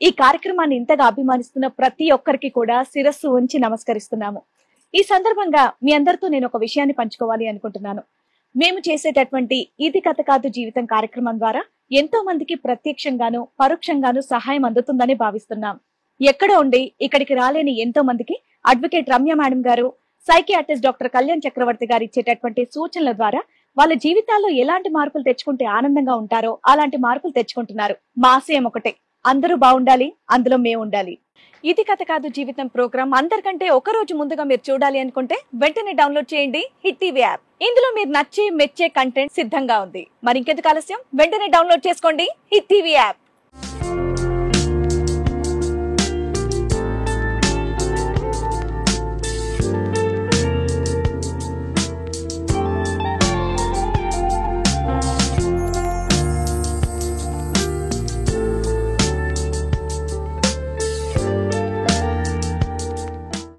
ఈ కార్యక్రమాన్ని ఇంతగా అభిమానిస్తున్న ప్రతి ఒక్కరికి కూడా శిరస్సు ఉంచి నమస్కరిస్తున్నాము. ఈ సందర్భంగా మీ అందరితో నేను ఒక విషయాన్ని పంచుకోవాలి అనుకుంటున్నాను. మేము చేసేటటువంటి ఇది కథ కాదు జీవితం కార్యక్రమం ద్వారా ఎంతో మందికి ప్రత్యక్షంగాను పరోక్షంగాను సహాయం అందుతుందని భావిస్తున్నాం. ఎక్కడ ఉండి ఇక్కడికి రాలేని ఎంతో మందికి అడ్వకేట్ రమ్య మేడం గారు, సైకియాట్రిస్ట్ డాక్టర్ కళ్యాణ్ చక్రవర్తి గారు ఇచ్చేటటువంటి సూచనల ద్వారా వాళ్ళ జీవితాల్లో ఎలాంటి మార్పులు తెచ్చుకుంటే ఆనందంగా ఉంటారో అలాంటి మార్పులు తెచ్చుకుంటున్నారు. మా ఆశయం ఒకటే, అందరూ బాగుండాలి, అందులో మేము ఉండాలి. ఇది కథ కాదు జీవితం ప్రోగ్రామ్ అందరికంటే ఒక రోజు ముందుగా మీరు చూడాలి అనుకుంటే వెంటనే డౌన్లోడ్ చేయండి హిట్ టీవీ యాప్. ఇందులో మీరు నచ్చే మెచ్చే కంటెంట్ సిద్ధంగా ఉంది. మరి ఇంకెందుకు ఆలస్యం, వెంటనే డౌన్లోడ్ చేసుకోండి హిట్ టీవీ యాప్.